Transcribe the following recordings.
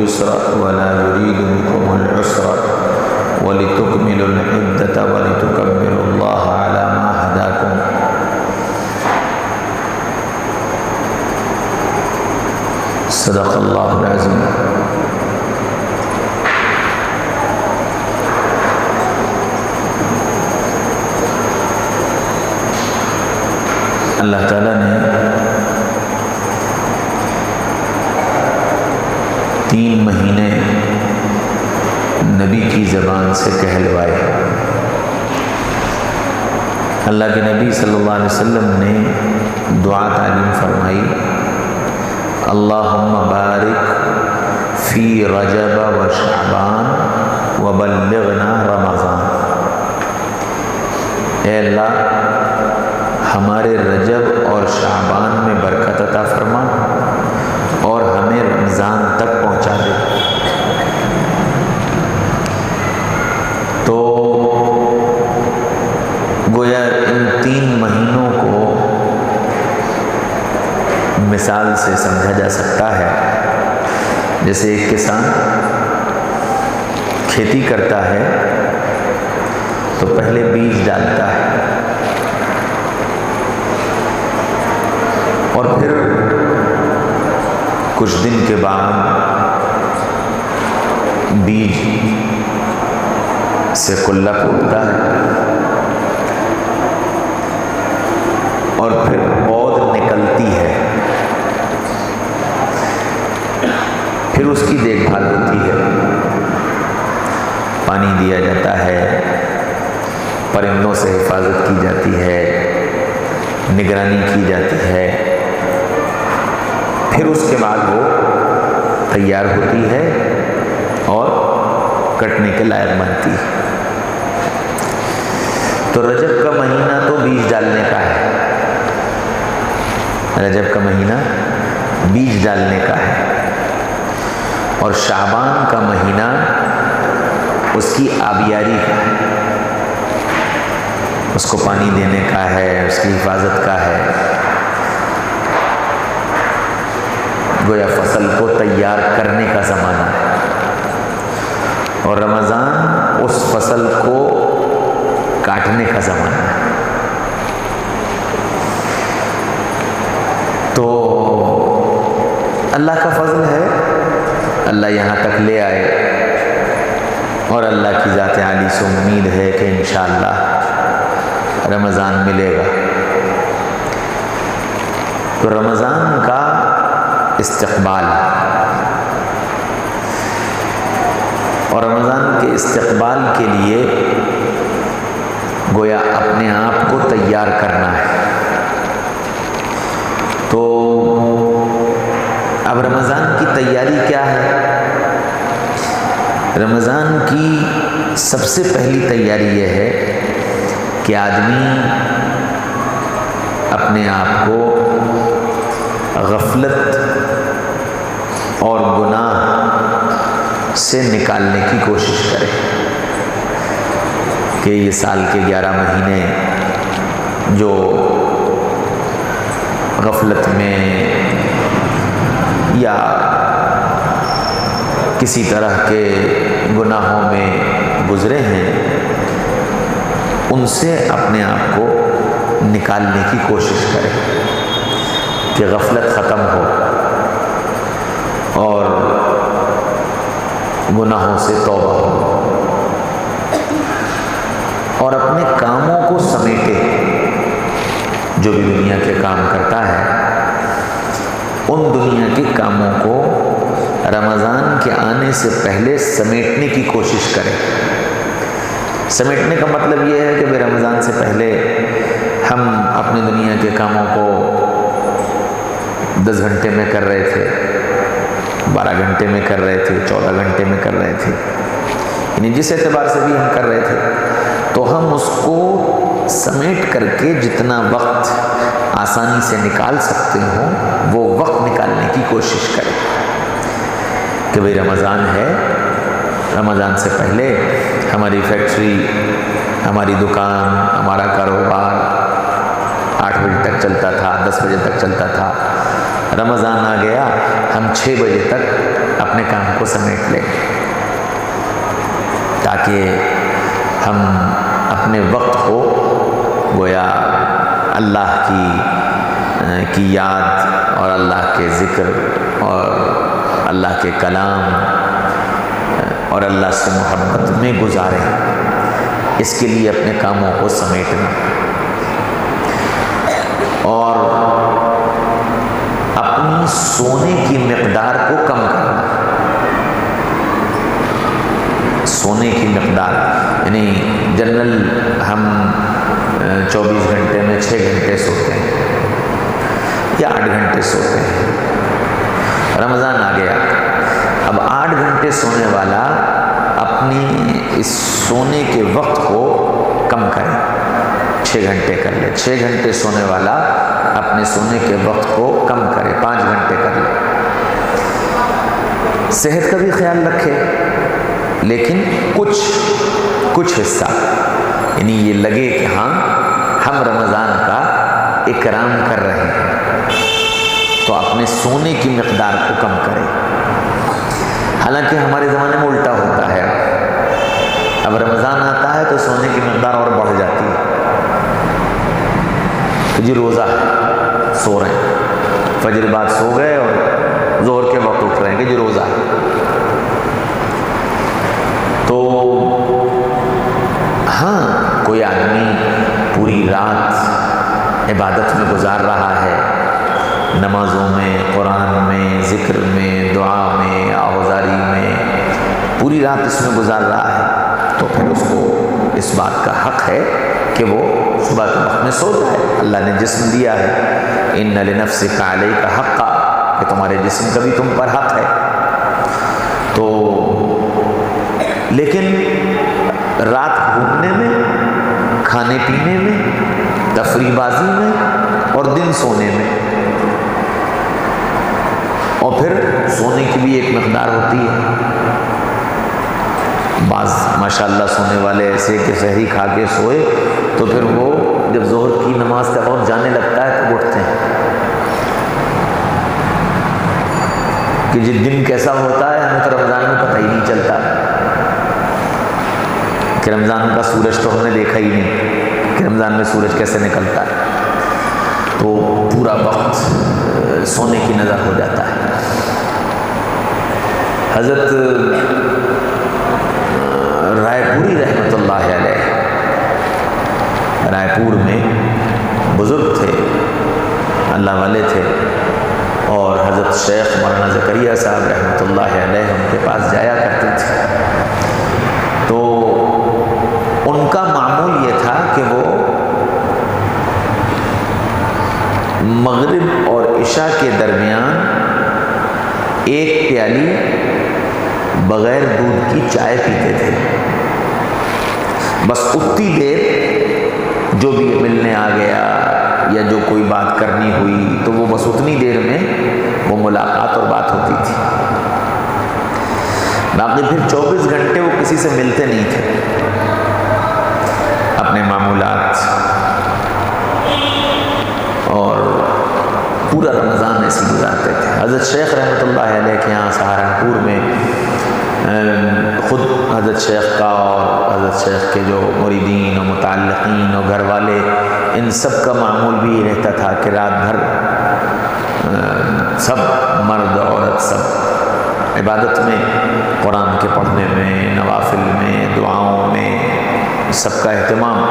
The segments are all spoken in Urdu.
اليسر ولا يريد بكم العسر ولتكملوا العدة ولتكبروا الله على ما هداكم. صدق اللہ العظیم. اللہ تعالیٰ نے 3 مہینے نبی کی زبان سے کہلوائے. اللہ کے نبی صلی اللہ علیہ وسلم نے دعا تعلیم فرمائی، اللہم بارک فی رجب و شعبان وبلغنا رمضان. اے اللہ ہمارے رجب اور شعبان میں برکت عطا فرما اور ہمیں رمضان تک پہنچا دے. تو گویا ان 3 مہینوں کو مثال سے سمجھا جا سکتا ہے جیسے ایک کسان کھیتی کرتا ہے تو پہلے بیج ڈالتا ہے اور پھر کچھ دن کے بعد بیج سے کلہ پھوٹتا ہے اور پھر پود نکلتی ہے، پھر اس کی دیکھ بھال ہوتی ہے، پانی دیا جاتا ہے، پرندوں سے حفاظت کی جاتی ہے، نگرانی کی جاتی ہے، پھر اس کے بعد وہ تیار ہوتی ہے اور کٹنے کے لائق بنتی ہے. تو رجب کا مہینہ تو بیج ڈالنے کا ہے، رجب کا مہینہ بیج ڈالنے کا ہے، اور شعبان کا مہینہ اس کی آبیاری کا ہے، اس کو پانی دینے کا ہے، اس کی حفاظت کا ہے، گویا فصل کو تیار کرنے کا زمانہ ہے. اور رمضان اس فصل کو کاٹنے کا زمانہ ہے. تو اللہ کا فضل ہے، اللہ یہاں تک لے آئے اور اللہ کی ذات عالی سے امید ہے کہ انشاءاللہ رمضان ملے گا. تو رمضان کا استقبال اور رمضان کے استقبال کے لیے گویا اپنے آپ کو تیار کرنا ہے. تو اب رمضان کی تیاری کیا ہے؟ رمضان کی سب سے پہلی تیاری یہ ہے کہ آدمی اپنے آپ کو غفلت اور گناہ سے نکالنے کی کوشش کرے کہ یہ سال کے 11 مہینے جو غفلت میں یا کسی طرح کے گناہوں میں گزرے ہیں ان سے اپنے آپ کو نکالنے کی کوشش کرے کہ غفلت ختم ہو اور گناہوں سے توبہ ہو اور اپنے کاموں کو سمیٹے. جو بھی دنیا کے کام کرتا ہے ان دنیا کے کاموں کو رمضان کے آنے سے پہلے سمیٹنے کی کوشش کرے. سمیٹنے کا مطلب یہ ہے کہ بھئی رمضان سے پہلے ہم اپنے دنیا کے کاموں کو 10 گھنٹے میں کر رہے تھے، 12 گھنٹے میں کر رہے تھے، 14 گھنٹے میں کر رہے تھے، یعنی جس اعتبار سے بھی ہم کر رہے تھے، تو ہم اس کو سمیٹ کر کے جتنا وقت آسانی سے نکال سکتے ہوں وہ وقت نکالنے کی کوشش کریں کہ بھئی رمضان ہے، رمضان سے پہلے ہماری فیکٹری، ہماری دکان، ہمارا کاروبار 8 بجے تک چلتا تھا، 10 بجے تک چلتا تھا. رمضان آ گیا، ہم 6 بجے تک اپنے کام کو سمیٹ لیں تاکہ ہم اپنے وقت کو گویا اللہ کی یاد اور اللہ کے ذکر اور اللہ کے کلام اور اللہ سے محبت میں گزاریں. اس کے لیے اپنے کاموں کو سمیٹنا اور اپنی سونے کی مقدار کو کم کرنا. سونے کی مقدار یعنی جنرل ہم 24 گھنٹے میں 6 گھنٹے سوتے ہیں یا 8 گھنٹے سوتے ہیں. رمضان آ گیا، اب 8 گھنٹے سونے والا اپنی اس سونے کے وقت کو کم کرے، 6 گھنٹے کر لے. 6 گھنٹے سونے والا اپنے سونے کے وقت کو کم کرے، 5 گھنٹے کر لے. صحت کا بھی خیال رکھے، لیکن کچھ حصہ یعنی یہ لگے کہ ہاں ہم رمضان کا اکرام کر رہے ہیں تو اپنے سونے کی مقدار کو کم کرے. حالانکہ ہمارے زمانے میں الٹا ہوتا ہے، اب رمضان آتا ہے تو سونے کی مقدار اور بڑھ جاتی ہے کہ جی روزہ سو رہے ہیں، فجر بعد سو گئے اور ظہر کے وقت اٹھ رہے ہیں کہ جی روزہ ہے. تو ہاں کوئی آدمی پوری رات عبادت میں گزار رہا ہے، نمازوں میں، قرآن میں، ذکر میں، دعا میں، آوازاری میں، پوری رات اس میں گزار رہا ہے، تو پھر اس کو اس بات کا حق ہے کہ وہ صبح کے وقت میں سو جائے. اللہ نے جسم دیا ہے، ان لنفسک علیک حقا، کہ تمہارے جسم کا بھی تم پر حق ہے. تو لیکن رات گھومنے میں، کھانے پینے میں، تفریح بازی میں اور دن سونے میں، اور پھر سونے کی بھی ایک مقدار ہوتی ہے. بعض ماشاءاللہ سونے والے ایسے کہ سحری کھا کے سوئے تو پھر وہ جب ظہر کی نماز کا وقت جانے لگتا ہے تو اٹھتے ہیں کہ جس دن کیسا ہوتا ہے ہمیں تو رمضان میں پتہ ہی نہیں چلتا کہ رمضان کا سورج تو ہم نے دیکھا ہی نہیں کہ رمضان میں سورج کیسے نکلتا ہے. تو پورا وقت سونے کی نظر ہو جاتا ہے. حضرت رائے پوری رحمۃ اللہ علیہ، رائے پور میں بزرگ تھے، اللہ والے تھے، اور حضرت شیخ مولانا زکریا صاحب رحمۃ اللہ علیہ ان کے پاس جایا کرتے تھے. تو ان کا معمول یہ تھا کہ وہ مغرب اور عشاء کے درمیان ایک پیالی بغیر دودھ کی چائے پیتے تھے. بس اتنی دیر جو بھی ملنے آ گیا یا جو کوئی بات کرنی ہوئی تو وہ بس اتنی دیر میں وہ ملاقات اور بات ہوتی تھی. باقی پھر 24 گھنٹے وہ کسی سے ملتے نہیں تھے، اپنے معمولات، اور پورا رمضان ایسے گزارتے تھے. حضرت شیخ رحمۃ اللہ علیہ کے یہاں سہارنپور میں خود حضرت شیخ کا اور حضرت شیخ کے جو مریدین و متعلقین و گھر والے، ان سب کا معمول بھی یہ رہتا تھا کہ رات بھر سب مرد عورت سب عبادت میں، قرآن کے پڑھنے میں، نوافل میں، دعاؤں میں سب کا اہتمام.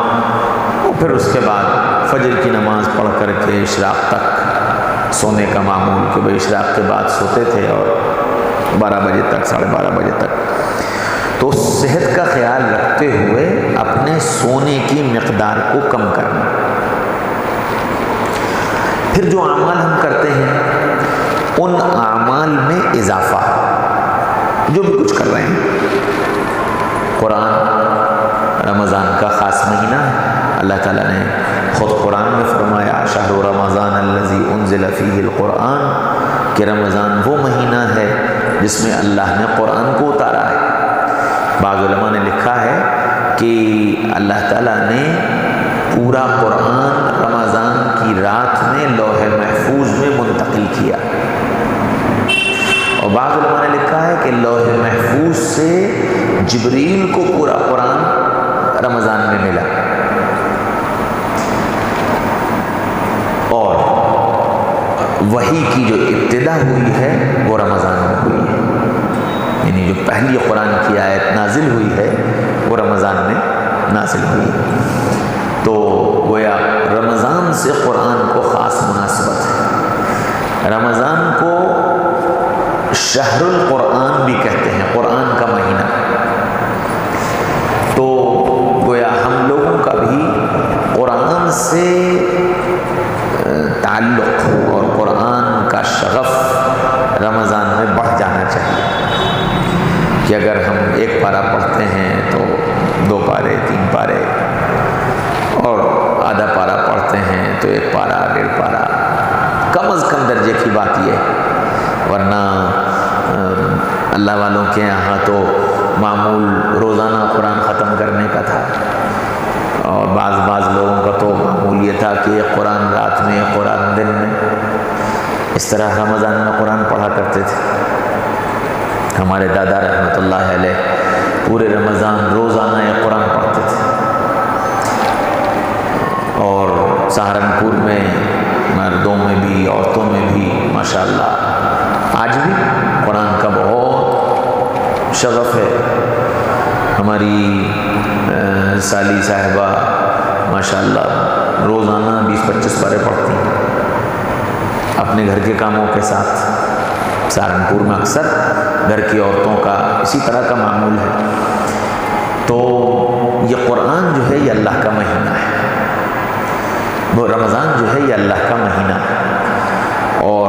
اور پھر اس کے بعد فجر کی نماز پڑھ کر کے اشراق تک سونے کا معمول کہ بھائی اشراق کے بعد سوتے تھے اور 12 بجے تک، 12:30 بجے تک. تو صحت کا خیال رکھتے ہوئے اپنے سونے کی مقدار کو کم کرنا. پھر جو اعمال ہم کرتے ہیں ان اعمال میں اضافہ، جو بھی کچھ کر رہے ہیں. قرآن رمضان کا خاص مہینہ ہے، اللہ تعالیٰ نے خود قرآن میں فرمایا شہر رمضان الذی انزل فیہ القرآن، کہ رمضان وہ مہینہ ہے جس میں اللہ نے قرآن کو اتارا ہے. بعض علماء نے لکھا ہے کہ اللہ تعالیٰ نے پورا قرآن رمضان کی رات میں لوح محفوظ میں منتقل کیا، اور بعض علماء نے لکھا ہے کہ لوح محفوظ سے جبریل کو پورا قرآن رمضان میں ملا، اور وحی کی جو ابتدا ہوئی ہے وہ رمضان میں ہوئی ہے، یعنی جو پہلی قرآن کی آیت نازل ہوئی ہے وہ رمضان میں نازل ہوئی ہے۔ تو گویا رمضان سے قرآن کو خاص مناسبت ہے۔ رمضان کو شہر القرآن بھی کہتے ہیں، قرآن کا مہینہ۔ تو گویا ہم لوگوں کا بھی قرآن سے تعلق اور قرآن کا شغف رمضان میں بڑھ جانا چاہیے کہ اگر ہم ایک پارہ پڑھتے ہیں تو 2 پارے 3 پارے، اور آدھا پارہ پڑھتے ہیں تو 1 پارہ 1.5 پارہ، کم از کم درجے کی بات یہ ہے۔ ورنہ اللہ والوں کے یہاں تو معمول روزانہ قرآن ختم کرنے کا تھا، اور بعض لوگوں کا تو معمول یہ تھا کہ ایک قرآن رات میں، ایک قرآن دن میں، اس طرح رمضان میں قرآن پڑھا کرتے تھے۔ ہمارے دادا رحمۃ اللہ علیہ پورے رمضان روزانہ ایک قرآن پڑھتے تھے، اور سہارنپور میں مردوں میں بھی عورتوں میں بھی ماشاءاللہ آج بھی قرآن کا بہت شغف ہے۔ ہماری سالی صاحبہ ماشاءاللہ روزانہ 20-25 پارے پڑھتی ہیں اپنے گھر کے کاموں کے ساتھ۔ سہارنپور میں اکثر گھر کی عورتوں کا اسی طرح کا معمول ہے۔ تو یہ قرآن جو ہے یہ اللہ کا مہینہ ہے، وہ رمضان جو ہے یہ اللہ کا مہینہ ہے، اور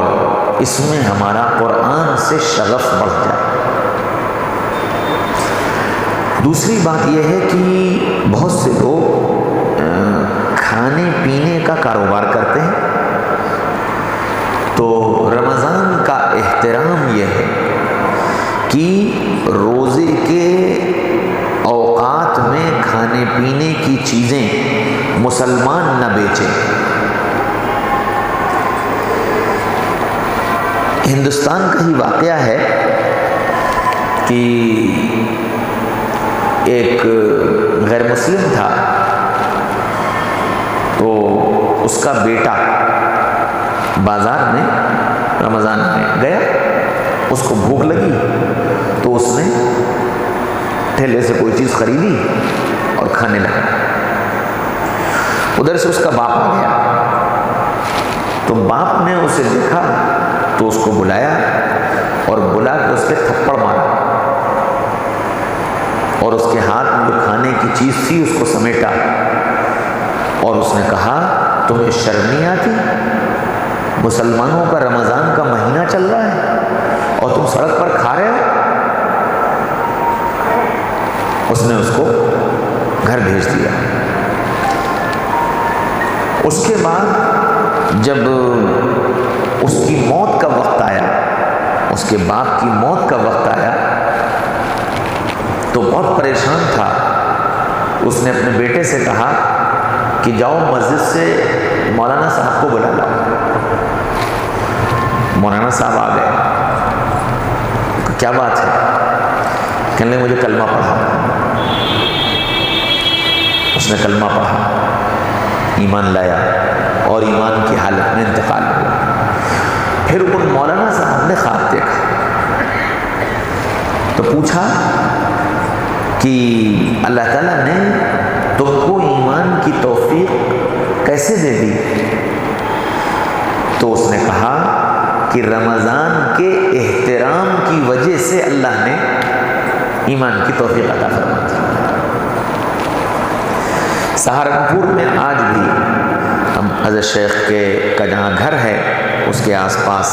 اس میں ہمارا قرآن سے شغف بڑھ جائے۔ دوسری بات یہ ہے کہ بہت سے لوگ کھانے پینے کا کاروبار کرتے ہیں، تو رمضان کا احترام یہ ہے کہ روزے کے اوقات میں کھانے پینے کی چیزیں مسلمان نہ بیچیں۔ ہندوستان کا ہی واقعہ ہے کہ ایک غیر مسلم تھا، تو اس کا بیٹا بازار میں رمضان میں گیا، اس کو بھوک لگی تو اس نے ٹھیلے سے کوئی چیز خریدی اور کھانے لگا۔ ادھر سے اس کا باپ آ گیا، تو باپ نے اسے دیکھا تو اس کو بلایا اور بلا کے اس پہ تھپڑ مارا، اور اس کے ہاتھ میں جو کھانے کی چیز تھی اس کو سمیٹا، اور اس نے کہا تمہیں شرم نہیں آتی؟ مسلمانوں کا رمضان کا مہینہ چل رہا ہے اور تم سڑک پر کھا رہے ہو؟ اس نے اس کو گھر بھیج دیا۔ اس کے بعد جب اس کی موت کا وقت آیا، اس کے باپ کی موت کا وقت آیا، تو بہت پریشان تھا۔ اس نے اپنے بیٹے سے کہا کہ جاؤ مسجد سے مولانا صاحب کو بلا لاؤ۔ مولانا صاحب آ گئے، کیا بات ہے؟ کہنے لگے مجھے کلمہ پڑھا۔ اس نے کلمہ پڑھا، ایمان لایا، اور ایمان کی حالت میں انتقال ہوا۔ پھر ان مولانا صاحب نے خواب دیکھا تو پوچھا کہ اللہ تعالیٰ نے تم کو ایمان کی توفیق کیسے دے دی؟ تو اس نے کہا کہ رمضان کے احترام کی وجہ سے اللہ نے ایمان کی توفیق عطا فرما دی۔ سہارنپور میں آج بھی ہم حضرت شیخ کا جہاں گھر ہے اس کے آس پاس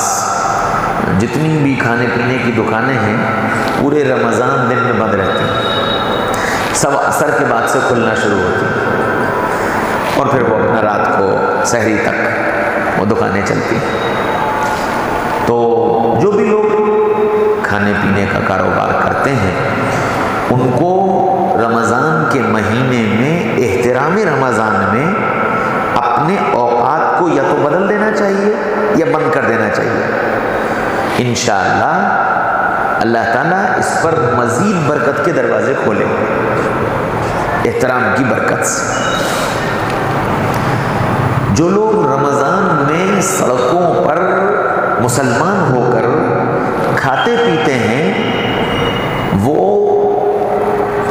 جتنی بھی کھانے پینے کی دکانیں ہیں پورے رمضان دن میں بند رہتی ہیں، سب عصر کے بعد سے کھلنا شروع ہوتی ہیں، اور پھر وہ اپنا رات کو سحری تک وہ دکانیں چلتی ہیں۔ تو جو بھی لوگ کھانے پینے کا کاروبار کرتے ہیں ان کو رمضان کے مہینے میں احترام رمضان میں اپنے اوقات کو یا تو بدل دینا چاہیے یا بند کر دینا چاہیے۔ انشاءاللہ اللہ تعالیٰ اس پر مزید برکت کے دروازے کھولے احترام کی برکت سے۔ جو لوگ رمضان میں سڑکوں پر مسلمان ہو کر کھاتے پیتے ہیں وہ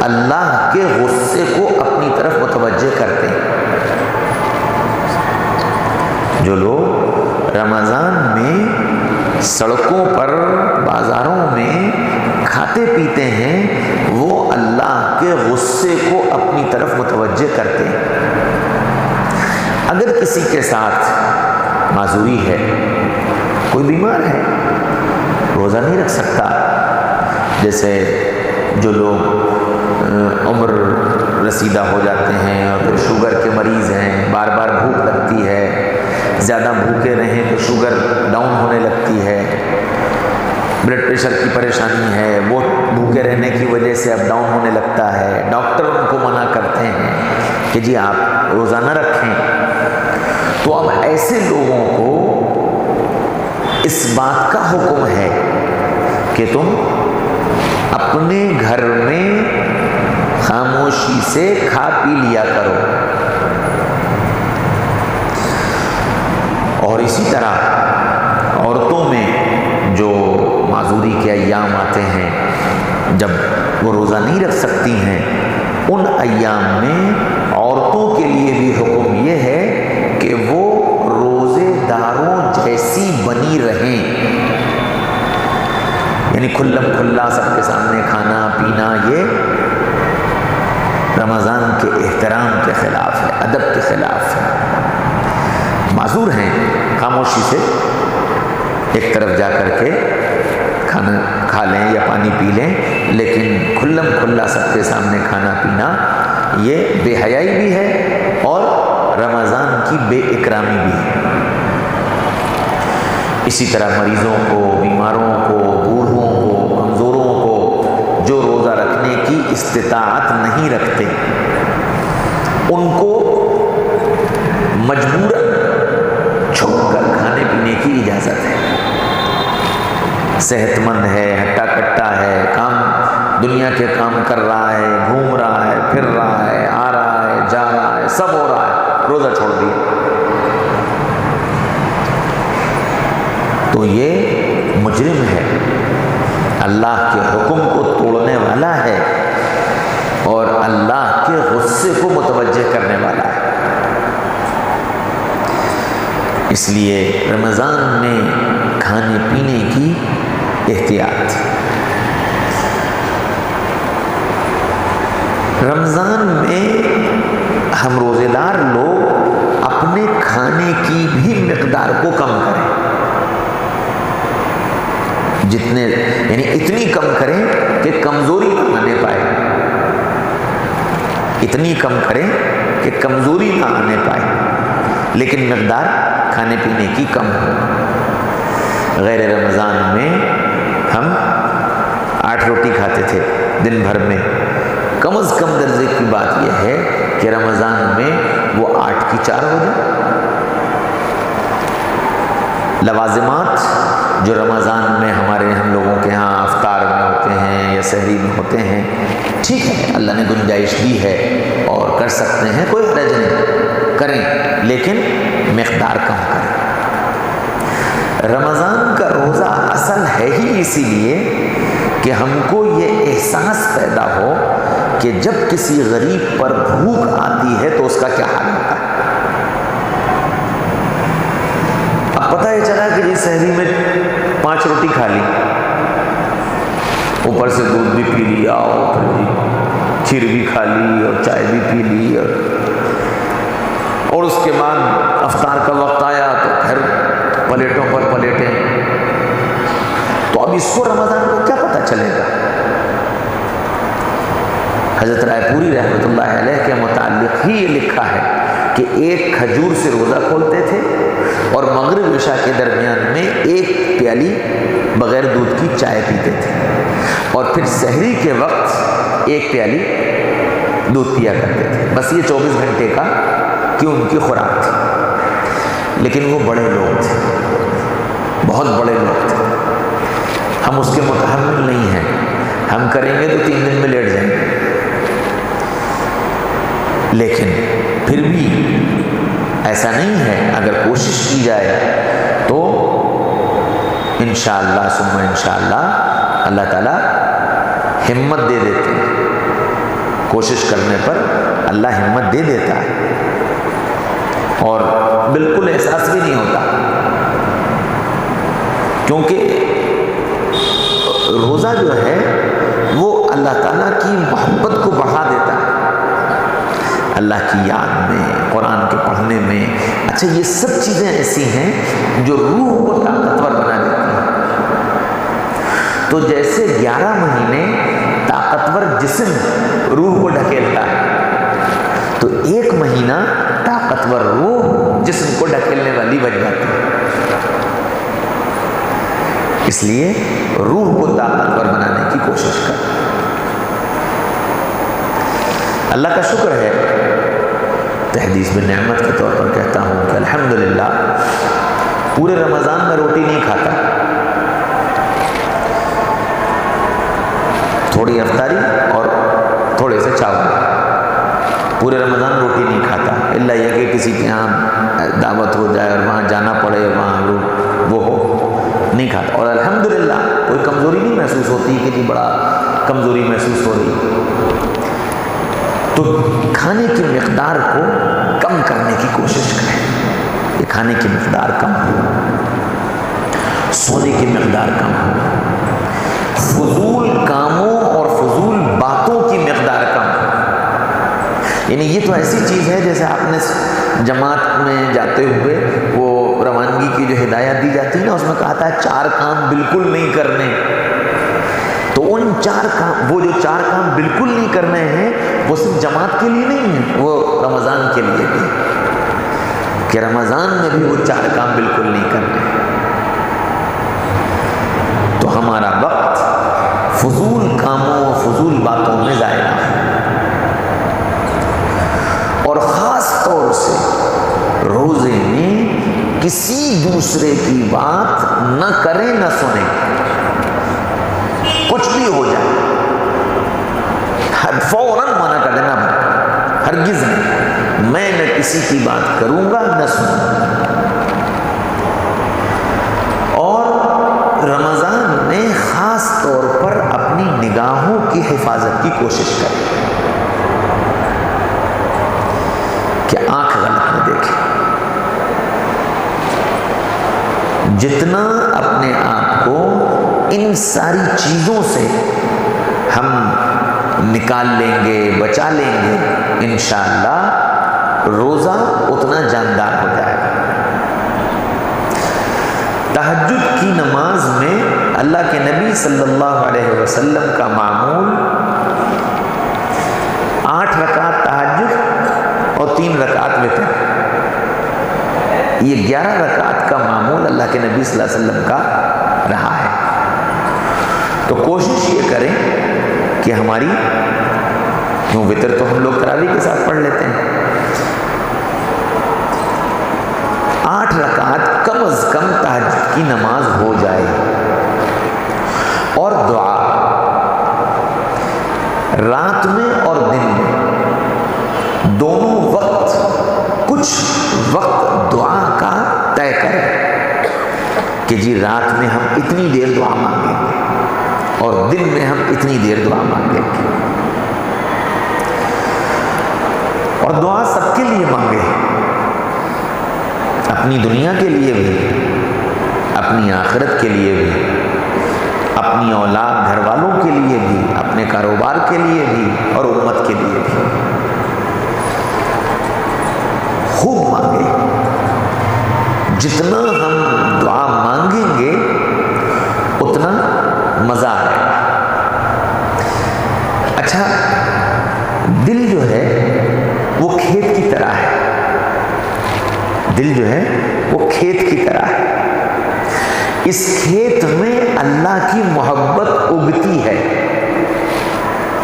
اللہ کے غصے کو اپنی طرف متوجہ کرتے ہیں۔ جو لوگ رمضان میں سڑکوں پر بازاروں میں کھاتے پیتے ہیں وہ اللہ کے غصے کو اپنی طرف متوجہ کرتے ہیں۔ اگر کسی کے ساتھ معذوری ہے، کوئی بیمار ہے، روزہ نہیں رکھ سکتا، جیسے جو لوگ عمر رسیدہ ہو جاتے ہیں اور پھر شوگر کے مریض ہیں، بار بار بھوک لگتی ہے، زیادہ بھوکے رہیں تو شوگر ڈاؤن ہونے لگتی ہے، بلڈ پریشر کی پریشانی ہے، وہ بھوکے رہنے کی وجہ سے اب ڈاؤن ہونے لگتا ہے، ڈاکٹر ان کو منع کرتے ہیں کہ جی آپ روزہ نہ رکھیں، تو اب ایسے لوگوں کو اس بات کا حکم ہے کہ تم اپنے گھر میں خاموشی سے کھا پی لیا کرو۔ اور اسی طرح عورتوں میں جو معذوری کے ایام آتے ہیں جب وہ روزہ نہیں رکھ سکتی ہیں، ان ایام میں عورتوں کے لیے بھی حکم یہ ہے کہ وہ روزے داروں جیسی بنی رہیں، یعنی کھلم کھلا سب کے سامنے کھانا پینا یہ رمضان کے احترام کے خلاف ہے، ادب کے خلاف ہے۔ معذور ہیں، خاموشی سے ایک طرف جا کر کے کھانا کھا لیں یا پانی پی لیں، لیکن کھلم کھلا سب کے سامنے کھانا پینا یہ بے حیائی بھی ہے اور رمضان کی بے اکرامی بھی ہے۔ اسی طرح مریضوں کو، بیماروں کو، بوڑھوں کو، کمزوروں کو جو روزہ رکھنے کی استطاعت نہیں رکھتے ان کو مجبوراً چھپ کر کھانے پینے کی اجازت ہے۔ صحت مند ہے، ہٹا کٹا ہے، کام دنیا کے کام کر رہا ہے، گھوم رہا ہے، پھر رہا ہے، آ رہا ہے، جا رہا ہے، سب ہو رہا ہے، روزہ چھوڑ دیا تو یہ مجرم ہے، اللہ کے حکم کو توڑنے والا ہے اور اللہ کے غصے کو متوجہ کرنے والا ہے۔ اس لیے رمضان میں کھانے پینے کی احتیاط۔ رمضان میں ہم روزے دار لوگ اپنے کھانے کی بھی مقدار کو کم کریں، جتنے یعنی اتنی کم کریں کہ کمزوری نہ آنے پائے، اتنی کم کریں کہ کمزوری نہ آنے پائے، لیکن مقدار کھانے پینے کی کم ہو۔ غیر رمضان میں ہم 8 روٹی کھاتے تھے دن بھر میں، کم از کم درجے کی بات یہ ہے کہ رمضان میں وہ 8 کی 4 ہو جائے۔ لوازمات جو رمضان میں ہم لوگوں کے ہاں افطار میں ہوتے ہیں یا سحری میں ہوتے ہیں، ٹھیک ہے، اللہ نے گنجائش دی ہے اور کر سکتے ہیں، کوئی حرج نہیں، کریں، لیکن مقدار کم کریں۔ رمضان کا روزہ اصل ہے ہی اسی لیے کہ ہم کو یہ احساس پیدا ہو کہ جب کسی غریب پر بھوک آتی ہے تو اس کا کیا حال ہوتا ہے۔ اب پتہ یہ چلا کہ جی سحری میں 5 روٹی کھا لی، اوپر سے دودھ بھی پی لیا اور پھر جی کھیر بھی کھا لی اور چائے بھی پی لی، اور اس کے بعد افطار کا وقت آیا تو پھر پلیٹوں پر پلیٹیں، تو اب اس کو رمضان کو کیا پتہ چلے گا۔ حضرت رائے پوری رحمۃ اللہ علیہ کے متعلق ہی یہ لکھا ہے کہ ایک کھجور سے روزہ کھولتے تھے اور مغرب عشاء کے درمیان میں 1 پیالی بغیر دودھ کی چائے پیتے تھے، اور پھر سحری کے وقت 1 پیالی دودھ پیا کرتے تھے۔ بس یہ 24 گھنٹے کا کہ ان کی خوراک تھی، لیکن وہ بڑے لوگ تھے، بہت بڑے لوگ تھے۔ ہم اس کے متحمل نہیں ہیں، ہم کریں گے تو 3 دن میں لیٹ جائیں گے، لیکن پھر بھی ایسا نہیں ہے، اگر کوشش کی جائے تو انشاءاللہ ثم انشاءاللہ اللہ تعالیٰ ہمت دے دیتے ہیں، کوشش کرنے پر اللہ ہمت دے دیتا ہے اور بالکل احساس بھی نہیں ہوتا، کیونکہ روزہ جو ہے وہ اللہ تعالیٰ کی محبت کو بڑھا دیتا ہے، اللہ کی یاد میں، قرآن کے پڑھنے میں۔ اچھا، یہ سب چیزیں ایسی ہیں جو روح کو طاقتور بنا دیتی ہیں۔ تو جیسے 11 مہینے طاقتور جسم روح کو ڈھکیلتا ہے، تو 1 مہینہ طاقتور روح جسم کو ڈھکیلنے والی بن جاتی ہے۔ اس لیے روح کو طاقتور بنانے کی کوشش کر۔ اللہ کا شکر ہے، تحدیث بالنعمت کے طور پر کہتا ہوں کہ الحمدللہ پورے رمضان میں روٹی نہیں کھاتا، تھوڑی افطاری اور تھوڑے سے چاول، پورے رمضان روٹی نہیں کھاتا، الا یہ کہ کسی کے یہاں دعوت ہو جائے اور وہاں جانا پڑے، وہاں وہ ہو، نہیں کھاتا۔ اور الحمدللہ کوئی کمزوری نہیں محسوس ہوتی کہ جی بڑا کمزوری محسوس ہو رہی، تو کھانے کی مقدار کو کم کرنے کی کوشش کریں، کہ کھانے کی مقدار کم ہو، سونے کی مقدار کم ہو، فضول کاموں اور فضول باتوں کی مقدار کم ہو۔ یعنی یہ تو ایسی چیز ہے جیسے آپ نے جماعت میں جاتے ہوئے وہ روانگی کی جو ہدایت دی جاتی ہے نا، اس میں کہا تھا 4 کام بالکل نہیں کرنے، تو ان 4 کام، وہ جو 4 کام بالکل نہیں کرنے ہیں وہ صرف جماعت کے لیے نہیں ہیں، وہ رمضان کے لیے بھی، کہ رمضان میں بھی وہ 4 کام بالکل نہیں کرنے ہیں۔ تو ہمارا وقت فضول کاموں اور فضول باتوں میں ضائع نہ ہو، اور خاص طور سے روزے میں کسی دوسرے کی بات نہ کریں نہ سنیں، کچھ بھی ہو جائے فوراً منع کر دینا، ہرگز نہیں، میں نہ کسی کی بات کروں گا نہ سنوں گا۔ اور رمضان میں خاص طور پر اپنی نگاہوں کی حفاظت کی کوشش کریں کہ آنکھ غلط نہ دیکھے۔ جتنا اپنے آپ کو ان ساری چیزوں سے ہم نکال لیں گے، بچا لیں گے، انشاءاللہ روزہ اتنا جاندار ہو جائے گا۔ تہجد کی نماز میں اللہ کے نبی صلی اللہ علیہ وسلم کا معمول 8 رکعت تہجد اور 3 رکعت وتر، یہ 11 رکعت کا معمول اللہ کے نبی صلی اللہ علیہ وسلم کا رہا ہے۔ تو کوشش یہ کریں کہ ہماری، کیوں وتر تو ہم لوگ تراویح کے ساتھ پڑھ لیتے ہیں، 8 رکعت کم از کم تہجد کی نماز ہو جائے، اور دعا رات میں اور دن میں دونوں وقت کچھ وقت دعا کا طے کریں کہ جی رات میں ہم اتنی دیر دعا مانگیں گے اور دن میں ہم اتنی دیر دعا مانگیں گے، اور دعا سب کے لیے مانگے، اپنی دنیا کے لیے بھی، اپنی آخرت کے لیے بھی، اپنی اولاد گھر والوں کے لیے بھی، اپنے کاروبار کے لیے بھی اور امت کے لیے بھی خوب مانگے۔ جتنا ہم دعا مانگیں گے اتنا مزہ آئے گا۔ اچھا، دل جو ہے وہ کھیت کی طرح ہے، دل جو ہے وہ کھیت کی طرح ہے، اس کھیت میں اللہ کی محبت اگتی ہے،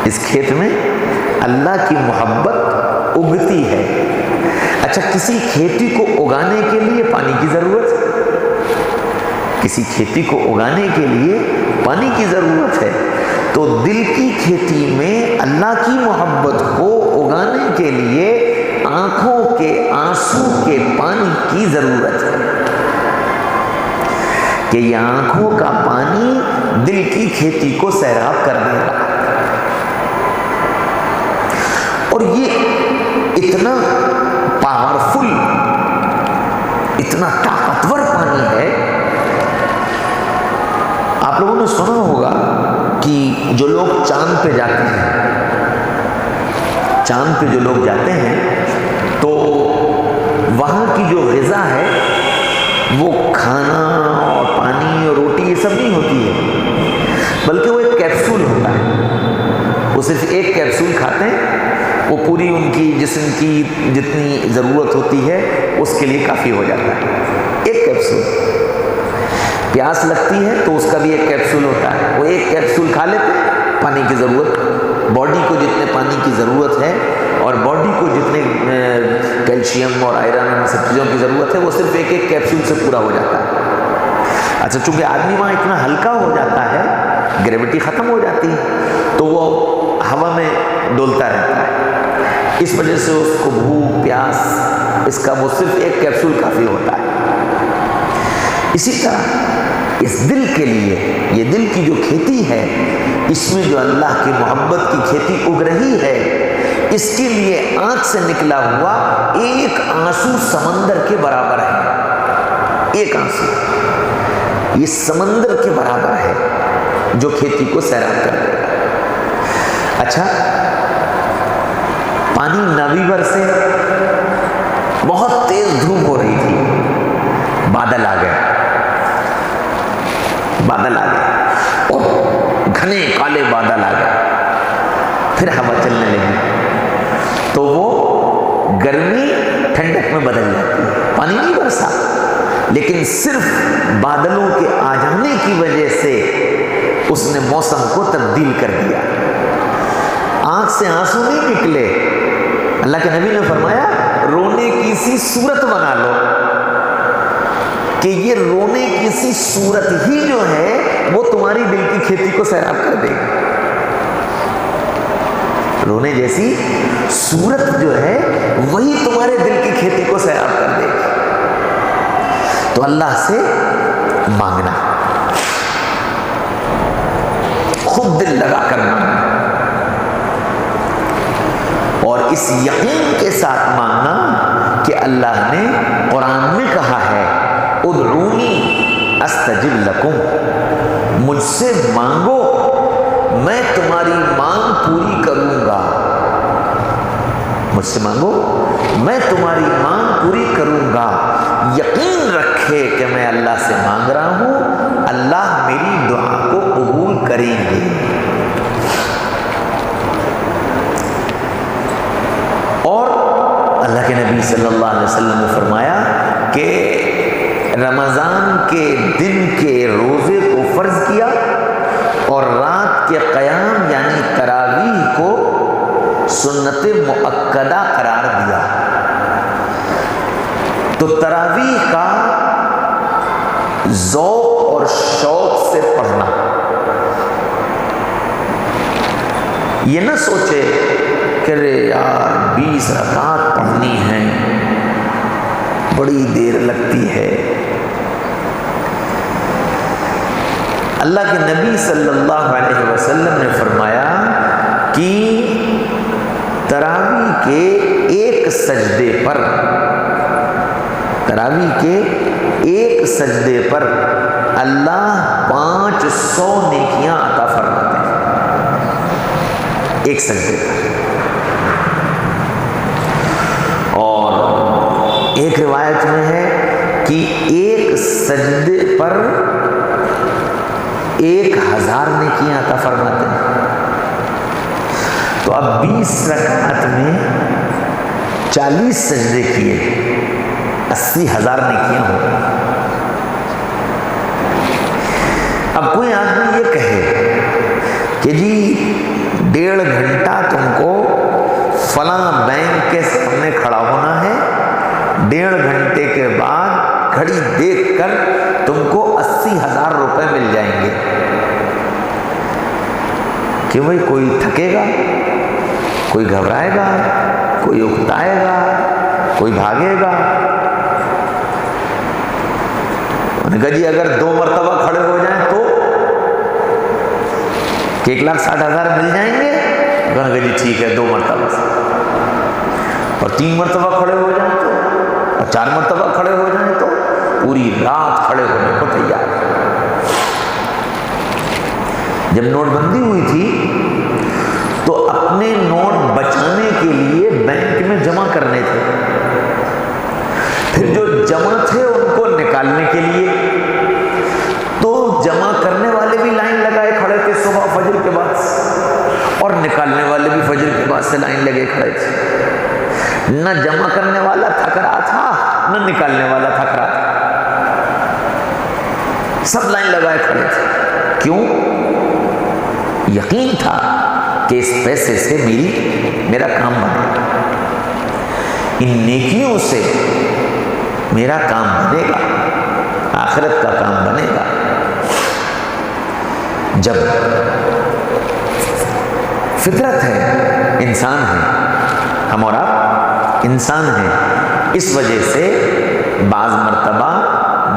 اس کھیت میں اللہ کی محبت اگتی ہے۔ اچھا، کسی کھیتی کو اگانے کے لیے پانی کی ضرورت ہے، کسی کھیتی کو اگانے کے لیے پانی کی ضرورت ہے، تو دل کی کھیتی میں اللہ کی محبت کو اگانے کے لیے آنکھوں کے آنسو کے پانی کی ضرورت ہے کہ یہ آنکھوں کا پانی دل کی کھیتی کو سیراب کر دے گا۔ اور یہ اتنا پاورفل، اتنا طاقتور پانی ہے۔ آپ لوگوں نے سنا ہوگا کہ جو لوگ چاند پہ جاتے ہیں، چاند پہ جو لوگ جاتے ہیں تو وہاں کی جو غذا ہے وہ کھانا اور پانی اور روٹی یہ سب نہیں ہوتی ہے، بلکہ وہ ایک کیپسول ہوتا ہے۔ وہ صرف ایک کیپسول کھاتے ہیں، وہ پوری ان کی جسم کی جتنی ضرورت ہوتی ہے اس کے لیے کافی ہو جاتا ہے، ایک کیپسول۔ پیاس لگتی ہے تو اس کا بھی ایک کیپسول ہوتا ہے، وہ ایک کیپسول کھا لیتے ہیں، پانی کی ضرورت، باڈی کو جتنے پانی کی ضرورت ہے اور باڈی کو جتنے کیلشیم اور آئرن اور سب چیزوں کی ضرورت ہے وہ صرف ایک ایک کیپسول سے پورا ہو جاتا ہے۔ اچھا، چونکہ آدمی وہاں اتنا ہلکا ہو جاتا ہے، گریوٹی ختم ہو جاتی ہے تو وہ ہوا میں ڈولتا رہتا ہے، اس وجہ سے اس کو بھوک پیاس اس کا وہ صرف ایک کیپسول کافی ہوتا ہے۔ اسی طرح اس دل کے لیے، یہ دل کی جو کھیتی ہے، اس میں جو اللہ کی محبت کی کھیتی اگ رہی ہے، اس کے لیے آنکھ سے نکلا ہوا ایک آنسو سمندر کے برابر ہے۔ ایک آنسو یہ سمندر کے برابر ہے جو کھیتی کو سیراب کر دے گا۔ اچھا، پانی نومبر سے بہت تیز دھوپ ہو رہی تھی، بادل آ گئے، بادل آ گئے اور گھنے کالے بادل آ گئے، پھر ہوا چلنے لگی تو وہ گرمی ٹھنڈک میں بدل جاتی ہے۔ پانی نہیں برسا، لیکن صرف بادلوں کے آ جانے کی وجہ سے اس نے موسم کو تبدیل کر دیا۔ آنکھ سے آنسو نہیں نکلے، اللہ کے نبی نے فرمایا رونے کی سی صورت بنا لو کہ یہ رونے کی سی صورت ہی جو ہے وہ تمہاری دل کی کھیتی کو سیراب کر دے گی۔ رونے جیسی صورت جو ہے وہی تمہارے دل کی کھیتی کو سیراب کر دے گی۔ تو اللہ سے مانگنا، خود دل لگا کر مانگنا، اور اس یقین کے ساتھ مانگنا کہ اللہ نے قرآن میں کہا ہے ادعونی استجب لکم، مجھ سے مانگو میں تمہاری مانگ پوری کروں گا، مجھ سے مانگو میں تمہاری مانگ پوری کروں گا۔ یقین رکھے کہ میں اللہ سے مانگ رہا ہوں، اللہ میری دعا کو قبول کریں گے۔ اور اللہ کے نبی صلی اللہ علیہ وسلم نے فرمایا کہ رمضان کے دن کے روزے کو فرض کیا اور رات کے قیام یعنی تراویح کو سنت مؤکدہ قرار دیا۔ تو تراویح کا ذوق اور شوق سے پڑھنا، یہ نہ سوچے کہ رے یار 20 رکعات پڑھنی ہیں، بڑی دیر لگتی ہے۔ اللہ کے نبی صلی اللہ علیہ وسلم نے فرمایا کہ تراویح کے ایک سجدے پر، تراویح کے ایک سجدے پر اللہ 500 نیکیاں عطا فرماتے ہیں، ایک سجدے پر۔ اور ایک روایت میں ہے کہ ایک سجدے پر 1000 نیکیاں عطا فرماتے ہیں۔ تو اب 20 رکعت میں 40 سجدے کیے، 80,000 نیکیاں ہو گئی۔ اب کوئی آدمی یہ کہے کہ جی 1.5 گھنٹہ تم کو فلاں بینک کے سامنے کھڑا ہونا ہے، 1.5 گھنٹے کے بعد گھڑی دیکھ کر تم کو 80,000 روپے مل جائیں گے کہ بھائی کوئی تھکے گا، کوئی گھبرائے گا، کوئی اکتائے گا، کوئی بھاگے گا۔ انہوں نے کہا جی اگر 2 مرتبہ کھڑے ہو جائیں تو کہ 1,60,000 مل جائیں گے؟ انہوں نے کہا جی ٹھیک ہے 2 مرتبہ سے، اور 3 مرتبہ کھڑے ہو جائیں تو، اور 4 مرتبہ کھڑے ہو جائیں تو پوری رات کھڑے ہونے کو تیار۔ جب نوٹ بندی ہوئی تھی تو اپنے نوٹ بچانے کے لیے بینک میں جمع کرنے تھے، پھر جو جمع تھے ان کو نکالنے کے لیے تو جمع کرنے والے بھی لائن لگائے کھڑے تھے صبح فجر کے بعد، اور نکالنے والے بھی فجر کے بعد سے لائن لگے کھڑے تھے۔ نہ جمع کرنے والا تھک رہا تھا، نہ نکالنے والا تھک رہا تھا، سب لائن لگائے کھڑے تھے۔ کیوں؟ یقین تھا کہ اس پیسے سے میرا کام بنے گا، ان نیکیوں سے میرا کام بنے گا، آخرت کا کام بنے گا۔ جب فطرت ہے، انسان ہے، ہم اور آپ انسان ہیں، اس وجہ سے بعض مرتبہ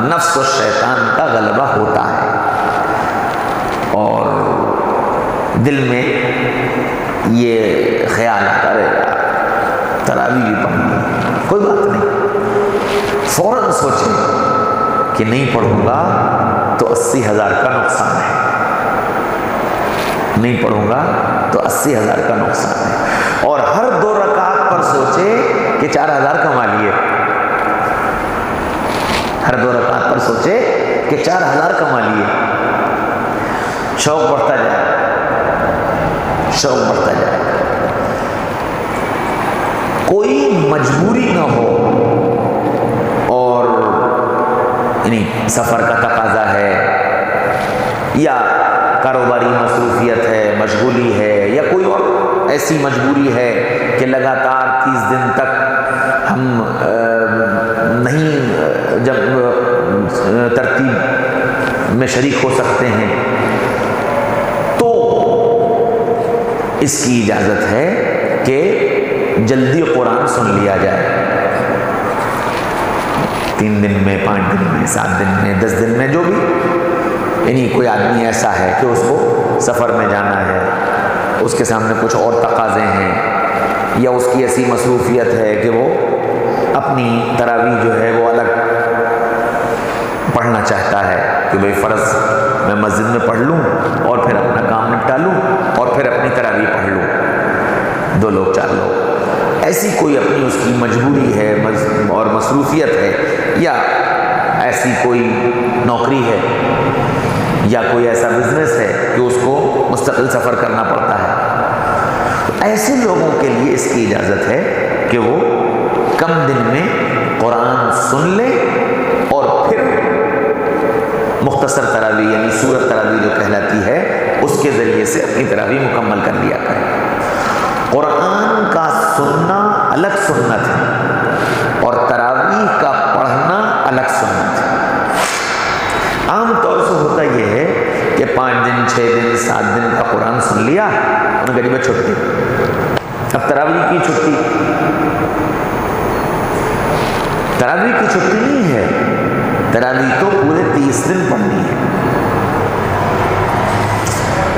نفس و شیطان کا غلبہ ہوتا ہے اور دل میں یہ خیال آتا رہے گا تراویح بھی پڑھوں گا، کوئی بات نہیں، فوراً سوچیں کہ نہیں پڑھوں گا تو 80,000 کا نقصان ہے، نہیں پڑھوں گا تو 80,000 کا نقصان ہے، اور ہر 2 رکعت پر سوچے کہ 4,000 کما لیے، ہر 2 رکعت پر سوچے کہ 4,000 کما لیے، شوق بڑھتا جائے، شوق بڑھتا جائے۔ کوئی مجبوری نہ ہو اور یعنی سفر کا تقاضا ہے یا کاروباری مصروفیت ہے، مشغولی ہے، یا کوئی اور ایسی مجبوری ہے کہ لگاتار 30 دن تک ہم نہیں جب ترتیب میں شریک ہو سکتے ہیں، تو اس کی اجازت ہے کہ جلدی قرآن سن لیا جائے، 3 دن میں، 5 دن میں، 7 دن میں، 10 دن میں، جو بھی، یعنی کوئی آدمی ایسا ہے کہ اس کو سفر میں جانا ہے، اس کے سامنے کچھ اور تقاضے ہیں، یا اس کی ایسی مصروفیت ہے کہ وہ اپنی تراویح جو ہے وہ الگ پڑھنا چاہتا ہے کہ بھئی فرض میں مسجد میں پڑھ لوں اور پھر اپنا کام نپٹا لوں اور پھر اپنی تراویح پڑھ لوں، 2 لوگ 4 لوگ، ایسی کوئی اپنی اس کی مجبوری ہے اور مصروفیت ہے، یا ایسی کوئی نوکری ہے یا کوئی ایسا بزنس ہے کہ اس کو مستقل سفر کرنا پڑتا ہے، ایسے لوگوں کے لیے اس کی اجازت ہے کہ وہ کم دن میں قرآن سن لیں اور پھر مختصر تراویح یعنی سورۃ تراویح جو کہلاتی ہے اس کے ذریعے سے اپنی تراویح مکمل کر لیا کریں۔ قرآن کا سننا الگ سنت ہے اور تراویح کا پڑھنا الگ سنت ہے۔ عام طور سے ہوتا یہ ہے کہ 5 دن، 6 دن، 7 دن کا قرآن سن لیا، انہیں غریب چھٹی، اب تراویح کی چھٹی، تراویح کی چھٹی نہیں ہے، تراویح تو پورے 30 دن پڑھنی ہے،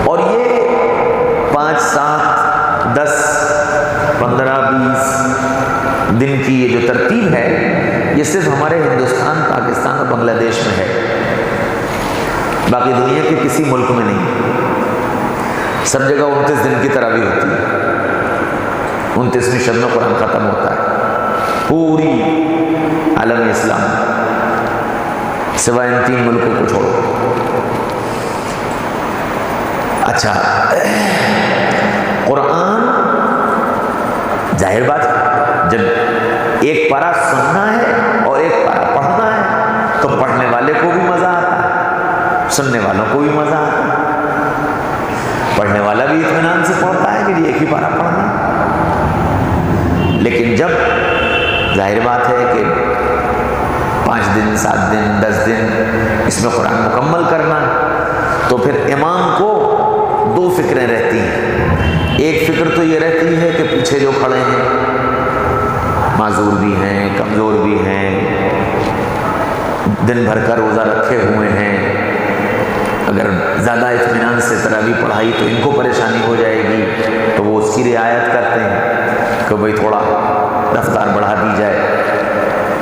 اور یہ 5، 7، 10، 15، 20 دن کی یہ جو ترتیب ہے یہ صرف ہمارے ہندوستان، پاکستان اور بنگلہ دیش میں ہے، باقی دنیا کے کسی ملک میں نہیں۔ سب جگہ 29 دن کی تراویح ہوتی ہے، 29ویں شب میں قرآن ختم ہوتا ہے پوری عالم اسلام، سوائے ان 3 ملکوں کو چھوڑو۔ اچھا، قرآن ظاہر بات ہے، جب ایک پارہ سننا ہے اور ایک پارہ پڑھنا ہے تو پڑھنے والے کو بھی مزہ آتا ہے، سننے والوں کو بھی مزہ آتا ہے، پڑھنے والا بھی اطمینان سے پڑھتا ہے کہ ایک ہی پارہ پڑھنا ہے۔ لیکن جب ظاہر بات ہے کہ 5 دن 7 دن 10 دن اس میں قرآن مکمل کرنا، تو پھر امام کو 2 فکریں رہتی ہیں۔ ایک فکر تو یہ رہتی ہے کہ پیچھے جو کھڑے ہیں معذور بھی ہیں، کمزور بھی ہیں، دن بھر کا روزہ رکھے ہوئے ہیں، اگر زیادہ اطمینان سے تراویح پڑھائی تو ان کو پریشانی ہو جائے گی، تو وہ اس کی رعایت کرتے ہیں کہ بھئی تھوڑا رفتار بڑھا دی جائے،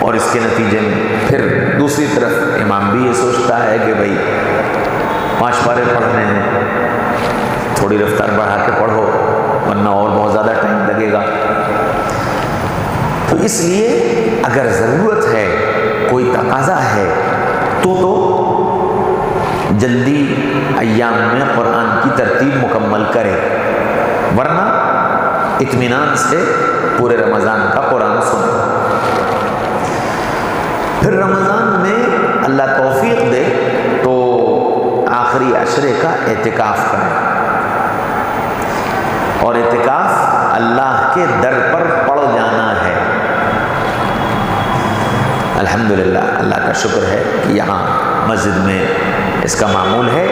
اور اس کے نتیجے میں پھر دوسری طرف امام بھی یہ سوچتا ہے کہ بھئی 5 پارے پڑھنے ہیں، تھوڑی رفتار بڑھا کے پڑھو ورنہ اور بہت زیادہ ٹائم لگے گا۔ تو اس لیے اگر ضرورت ہے، کوئی تقاضا ہے تو جلدی ایام میں قرآن کی ترتیب مکمل کرے، ورنہ اطمینان سے پورے رمضان کا قرآن سنے۔ پھر رمضان میں اللہ توفیق دے تو آخری عشرے کا اعتکاف کریں، اور اعتکاف اللہ کے در پر پڑ جانا ہے۔ الحمدللہ اللہ کا شکر ہے کہ یہاں مسجد میں اس کا معمول ہے،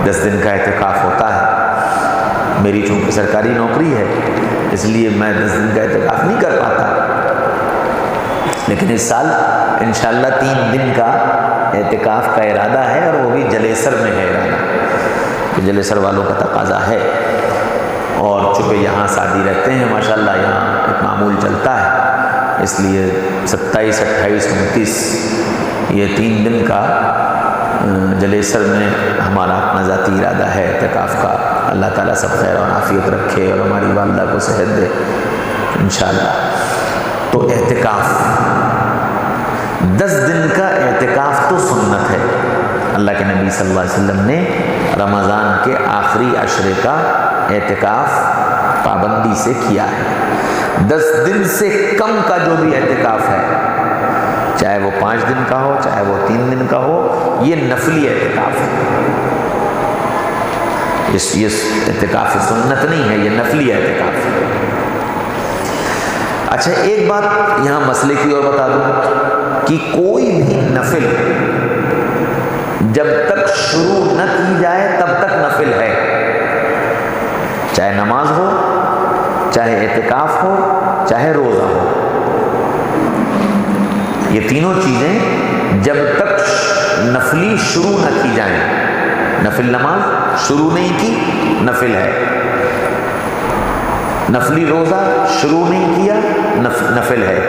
10 دن کا اعتکاف ہوتا ہے۔ میری چونکہ سرکاری نوکری ہے اس لیے میں 10 دن کا اعتکاف نہیں کر پاتا، لیکن اس سال انشاءاللہ 3 دن کا اعتکاف کا ارادہ ہے، اور وہ بھی جلیسر میں ہے ارادہ، جلیسر والوں کا تقاضا ہے، اور چونکہ یہاں سعدی رہتے ہیں ماشاءاللہ، یہاں ایک معمول چلتا ہے، اس لیے 27 28 29 یہ 3 دن کا جلیسر میں ہمارا اپنا ذاتی ارادہ ہے اعتکاف کا۔ اللہ تعالیٰ سب خیر و عافیت رکھے اور ہماری والدہ کو صحت دے انشاءاللہ۔ تو اعتکاف 10 دن کا اعتکاف تو سنت ہے، اللہ کے نبی صلی اللہ علیہ وسلم نے رمضان کے آخری عشرے کا اعتکاف پابندی سے کیا ہے۔ 10 دن سے کم کا جو بھی اعتکاف ہے، چاہے وہ 5 دن کا ہو چاہے وہ 3 دن کا ہو، یہ نفلی اعتکاف ہے، یہ اعتکاف سنت نہیں ہے، یہ نفلی اعتکاف ہے۔ اچھا ایک بات یہاں مسئلے کی اور بتا دوں کہ کوئی بھی نفل جب تک شروع نہ کی جائے تب تک نفل ہے، چاہے نماز ہو چاہے اعتکاف ہو چاہے روزہ ہو، یہ تینوں چیزیں جب تک نفلی شروع نہ کی جائیں، نفل نماز شروع نہیں کی نفل ہے، نفلی روزہ شروع نہیں کیا نفل ہے،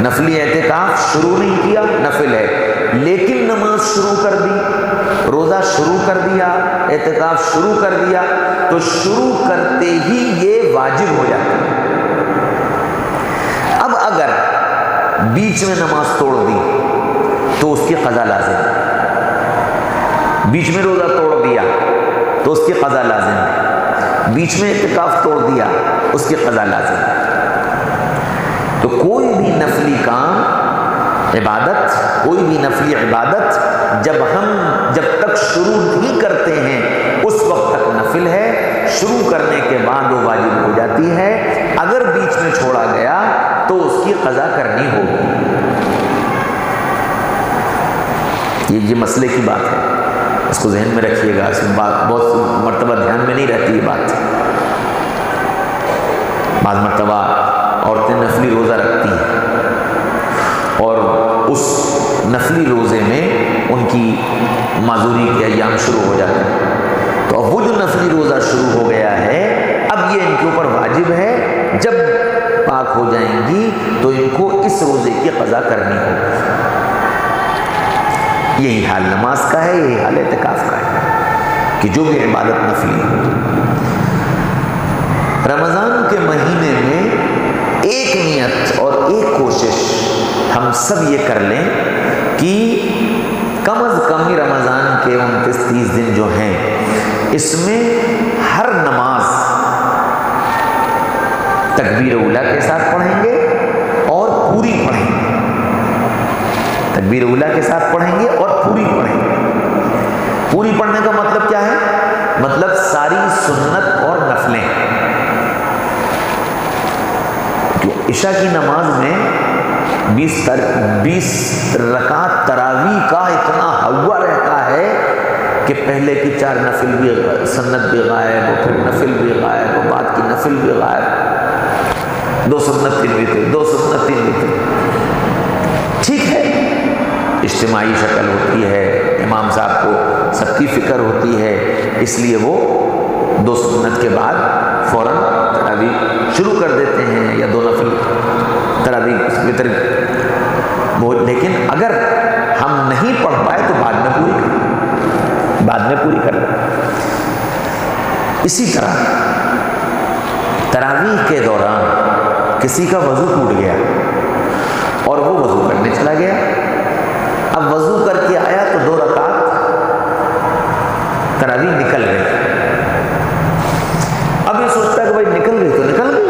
نفلی اعتکاف شروع نہیں کیا نفل ہے، لیکن نماز شروع کر دی، روزہ شروع کر دیا، اعتکاف شروع کر دیا، تو شروع کرتے ہی یہ واجب ہو جاتا ہے۔ اب اگر بیچ میں نماز توڑ دی تو اس کی قضا لازم ہے، بیچ میں روزہ توڑ دیا تو اس کی قضا لازم ہے، بیچ میں اعتکاف توڑ دیا اس کی قضا لازم ہے۔ تو کوئی بھی نفلی کام عبادت، کوئی بھی نفلی عبادت جب تک شروع نہیں کرتے ہیں اس وقت تک نفل ہے، شروع کرنے کے بعد وہ واجب ہو جاتی ہے، اگر بیچ میں چھوڑا گیا تو اس کی قضا کرنی ہوگی۔ یہ مسئلے کی بات ہے، اس کو ذہن میں رکھیے گا، اس میں بات بہت مرتبہ دھیان میں نہیں رہتی یہ بات۔ بعض مرتبہ عورتیں نفلی روزہ رکھتی ہیں اور اس نفلی روزے میں ان کی معذوری کے ایام شروع ہو جاتے ہیں، تو اب وہ جو نفلی روزہ شروع ہو گیا ہے اب یہ ان کے اوپر واجب ہے، جب پاک ہو جائیں گی تو ان کو اس روزے کی قضا کرنی ہوگی۔ یہی حال نماز کا ہے، یہی حال اعتکاف کا ہے کہ جو بھی عبادت نفلی ہو۔ رمضان کے مہینے میں ایک نیت اور ایک کوشش ہم سب یہ کر لیں کہ کم از کم رمضان کے 29-30 دن جو ہیں اس میں ہر نماز تکبیر اولیٰ کے ساتھ پڑھیں گے اور پوری پڑھیں گے، تکبیر اولیٰ کے ساتھ پڑھیں گے اور پوری پڑھیں گے۔ پوری پڑھنے کا مطلب کیا ہے؟ مطلب ساری سنت اور نفلیں۔ عشاء کی نماز میں 20 رکعت تراویح کا اتنا ہوا رہتا ہے کہ پہلے کی 4 نفل بھی سنت بھی غائب، اور پھر نفل بھی غائب، اور بعد کی نفل بھی غائب، 2 سنت 3 وتر، 2 سنت 3 وتر۔ ٹھیک ہے، اجتماعی شکل ہوتی ہے، امام صاحب کو سب کی فکر ہوتی ہے، اس لیے وہ 2 سنت کے بعد فوراً تراویح شروع کر دیتے ہیں، یا 2 نفل تراویح وتر۔ لیکن اگر ہم نہیں پڑھ پائے تو بعد میں پوری کر لیں۔ اسی طرح تراویح کے دوران کسی کا وضو ٹوٹ گیا اور وہ وضو کرنے چلا گیا، اب وضو کر کے آیا تو 2 رکعت تراویح نکل گئی، اب یہ سوچتا ہے کہ بھائی نکل گئی تو نکل گئی،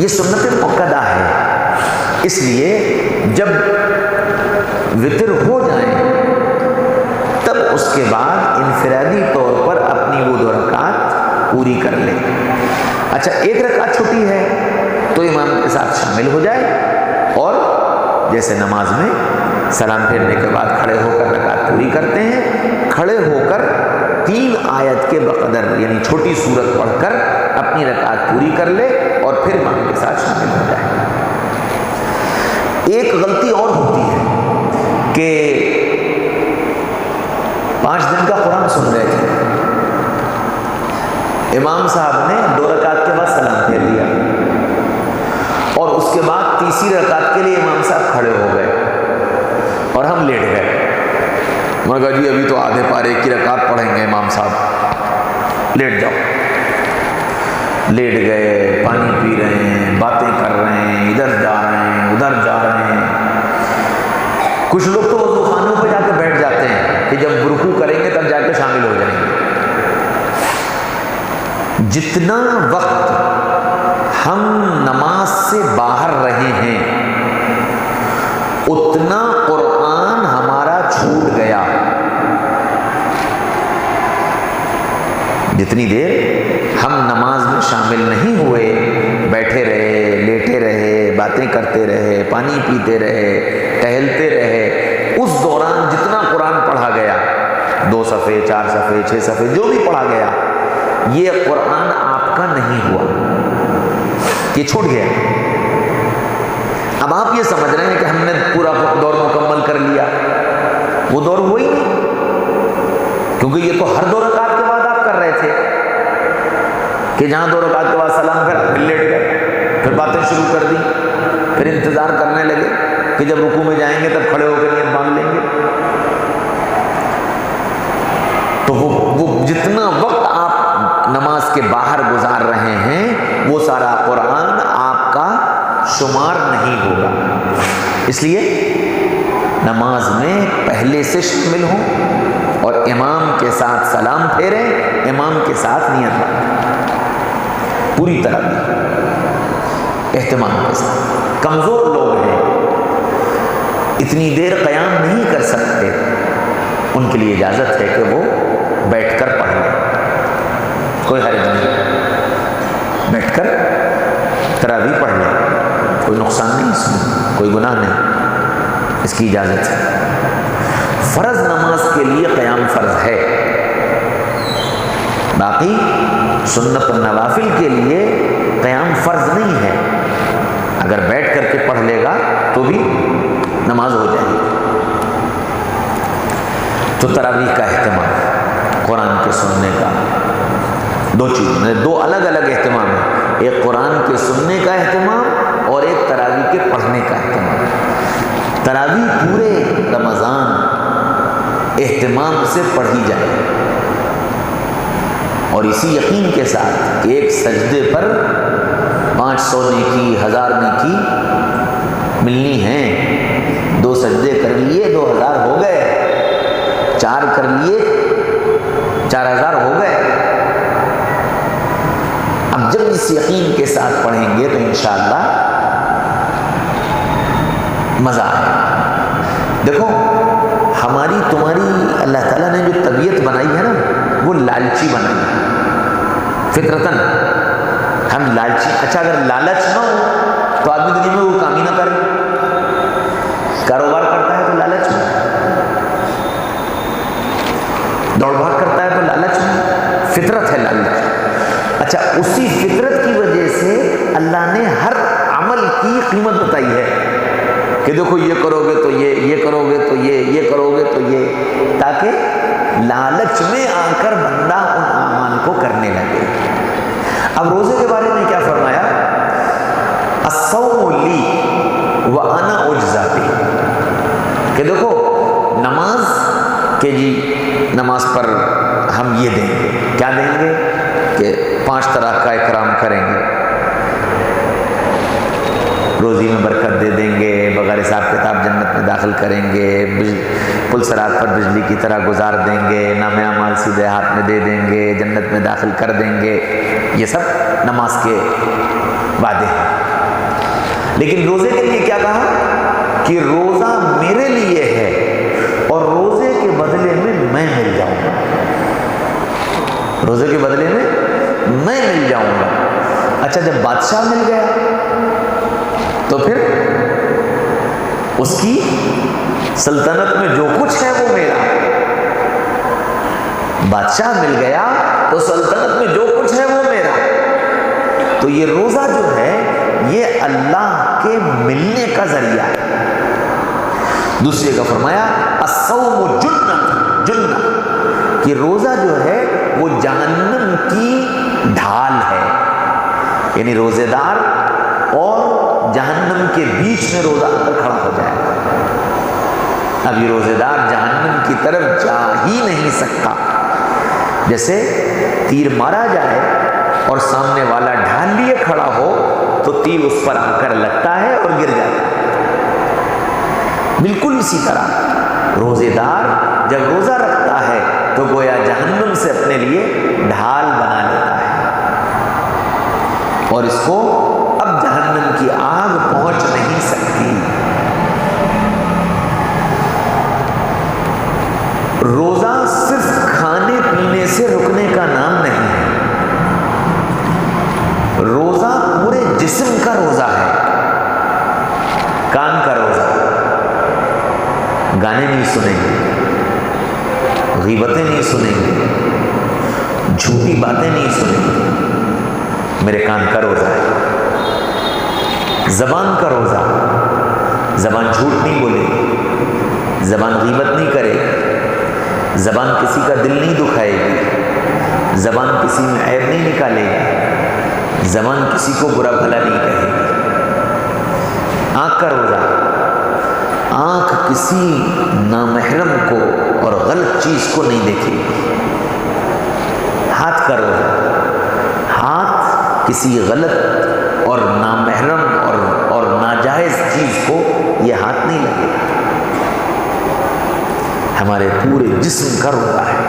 یہ سنت مؤکدہ ہے، اس لیے جب وتر ہو جائیں تب اس کے بعد انفرادی طور پر اپنی وہ 2 رکعت پوری کر لیں۔ اچھا، 1 رکعت چھٹی ہے تو امام کے ساتھ شامل ہو جائے، اور جیسے نماز میں سلام پھیرنے کے بعد کھڑے ہو کر رکعت پوری کرتے ہیں، کھڑے ہو کر 3 آیت کے بقدر یعنی چھوٹی سورت پڑھ کر اپنی رکعت پوری کر لے اور پھر امام کے ساتھ شامل ہو جائے۔ ایک غلطی اور ہوتی ہے کہ 5 دن کا قرآن سن رہے تھے، امام صاحب نے 2 رکعت کے بعد سلام پھیر دیا، اور اس کے بعد تیسری رکعت کے لیے امام صاحب کھڑے ہو گئے اور ہم لیٹ گئے۔ میں نے کہا جی ابھی تو آدھے پارے کی رکعت پڑھیں گے امام صاحب، لیٹ جاؤ۔ لیٹ گئے، پانی پی رہے ہیں، باتیں کر رہے ہیں، ادھر جا رہے ہیں ادھر جا رہے ہیں۔ کچھ لوگ تو وضو خانوں پہ جا کے بیٹھ جاتے ہیں کہ جب رکوع کریں گے تب جا کے شامل ہو جائیں گے۔ جتنا وقت ہم نماز سے باہر رہے ہیں اتنا قرآن ہمارا چھوٹ گیا۔ جتنی دیر ہم نماز میں شامل نہیں ہوئے، بیٹھے رہے، لیٹے رہے، باتیں کرتے رہے، پانی پیتے رہے، ٹہلتے رہے، اس دوران جتنا قرآن پڑھا گیا، 2 صفحے 4 صفحے 6 صفحے جو بھی پڑھا گیا، یہ قرآن آپ کا نہیں ہوا، یہ چھوٹ گیا۔ اب آپ یہ سمجھ رہے ہیں کہ ہم نے پورا دور مکمل کر لیا، وہ دور ہوا ہی نہیں، کیونکہ یہ تو ہر 2 رکعت کے بعد آپ کر رہے تھے کہ جہاں 2 رکعت کے بعد سلام پھر لیٹ گئے، پھر باتیں شروع کر دی، پھر انتظار کرنے لگے کہ جب رکوع میں جائیں گے تب کھڑے ہو کے نیت باندھ لیں گے۔ تو وہ جتنا وقت آپ نماز کے باہر گزار رہے ہیں وہ سارا قرآن آپ کا شمار نہیں ہوگا۔ اس لیے نماز میں پہلے سے شامل ہوں اور امام کے ساتھ سلام پھیریں، امام کے ساتھ نیت باندھیں، پوری طرح اہتمام کے ساتھ۔ کمزور لوگ ہیں، اتنی دیر قیام نہیں کر سکتے، ان کے لیے اجازت ہے کہ وہ بیٹھ کر پڑھ لیں، کوئی حرج نہیں، بیٹھ کر تراویح پڑھ لیں، کوئی نقصان نہیں اس میں، کوئی گناہ نہیں، اس کی اجازت ہے۔ فرض نماز کے لیے قیام فرض ہے، باقی سنت النوافل کے لیے قیام فرض نہیں ہے، اگر بیٹھ کر کے پڑھ لے گا تو بھی نماز ہو جائے گی۔ تو تراویح کا اہتمام، قرآن کے سننے کا، 2 چیزیں، 2 الگ الگ اہتمام ہیں، ایک قرآن کے سننے کا اہتمام اور ایک تراویح کے پڑھنے کا اہتمام۔ تراویح پورے رمضان اہتمام سے پڑھی جائے اور اسی یقین کے ساتھ کہ ایک سجدے پر 500 نیکی 1000 نیکی ملنی ہیں۔ 2 سجدے کر لیے 2000 ہو گئے، 4 کر لیے 4000 ہو گئے۔ اب جب اس یقین کے ساتھ پڑھیں گے تو انشاءاللہ مزہ آئے۔ دیکھو ہماری تمہاری اللہ تعالیٰ نے جو طبیعت بنائی ہے نا وہ لالچی بنائی ہے، فطرتاً ہم لالچی۔ اچھا اگر لالچ نہ ہو تو آدمی دنیا میں وہ کام ہی نہ کرے. کاروبار کرتا ہے تو لالچ میں, دوڑ بھاگ کرتا ہے تو لالچ میں, فطرت ہے لالچ. اچھا, اسی فطرت کی وجہ سے اللہ نے ہر عمل کی قیمت بتائی ہے کہ دیکھو یہ کرو گے تو یہ کرو گے تو یہ کرو گے تو یہ, تاکہ لالچ میں آ کر بندہ ان اعمال کو کرنے لگے. اب روزے کے بارے میں کیا فرمایا؟ الصوم لی وانا اجزی بہ, کہ دیکھو نماز کہ جی نماز پر ہم یہ دیں گے, کیا دیں گے کہ 5 طرح کا اکرام کریں گے, روزی میں برکت دے دیں گے, بغیر حساب کتاب جنت میں داخل کریں گے, پل صراط پر بجلی کی طرح گزار دیں گے, نام اعمال سیدھے ہاتھ میں دے دیں گے, جنت میں داخل کر دیں گے. یہ سب نماز کے وعدے ہیں. لیکن روزے کے لیے کیا کہا کہ روزہ میرے لیے ہے اور روزے کے بدلے میں مل جاؤں گا, روزے کے بدلے میں مل جاؤں گا. اچھا, جب بادشاہ مل گیا تو پھر اس کی سلطنت میں جو کچھ ہے وہ میرا. بادشاہ مل گیا تو سلطنت میں جو کچھ ہے وہ میرا. تو یہ روزہ جو ہے یہ اللہ کے ملنے کا ذریعہ ہے. دوسرے کا فرمایا الصوم جنہ, کہ روزہ جو ہے وہ جہنم کی ڈھال ہے, یعنی روزے دار اور جہنم کے بیچ میں روزہ کھڑا ہو جائے. اب یہ روزے دار جہنم کی طرف جا ہی نہیں سکتا. جیسے تیر مارا جائے اور سامنے والا ڈھال لیے کھڑا ہو تو تیر اس پر آ کر لگتا ہے اور گر جاتا ہے. بالکل اسی طرح روزے دار جب روزہ رکھتا ہے تو گویا جہنم سے اپنے لیے ڈھال بنا لیتا ہے, اور اس کو اب جہنم کی آگ پہنچ نہیں سکتی. روزہ صرف کھانے پینے سے رکنے کا نام نہیں ہے, روزہ پورے جسم کا روزہ ہے. کان کا روزہ, گانے نہیں سنیں گے, غیبتیں نہیں سنیں گے, جھوٹی باتیں نہیں سنیں گے, میرے کان کا روزہ ہے. زبان کا روزہ, زبان جھوٹ نہیں بولے گی, زبان غیبت نہیں کرے گی, زبان کسی کا دل نہیں دکھائے گی, زبان کسی میں عیب نہیں نکالے گی, زبان کسی کو برا بھلا نہیں کہے گی. آنکھ کا روزہ, آنکھ کسی نامحرم کو اور غلط چیز کو نہیں دیکھے گی. ہاتھ کا روزہ, ہاتھ کسی غلط اور نامحرم اور ناجائز چیز کو یہ ہاتھ نہیں لگے گا. ہمارے پورے جسم کا روزہ ہے.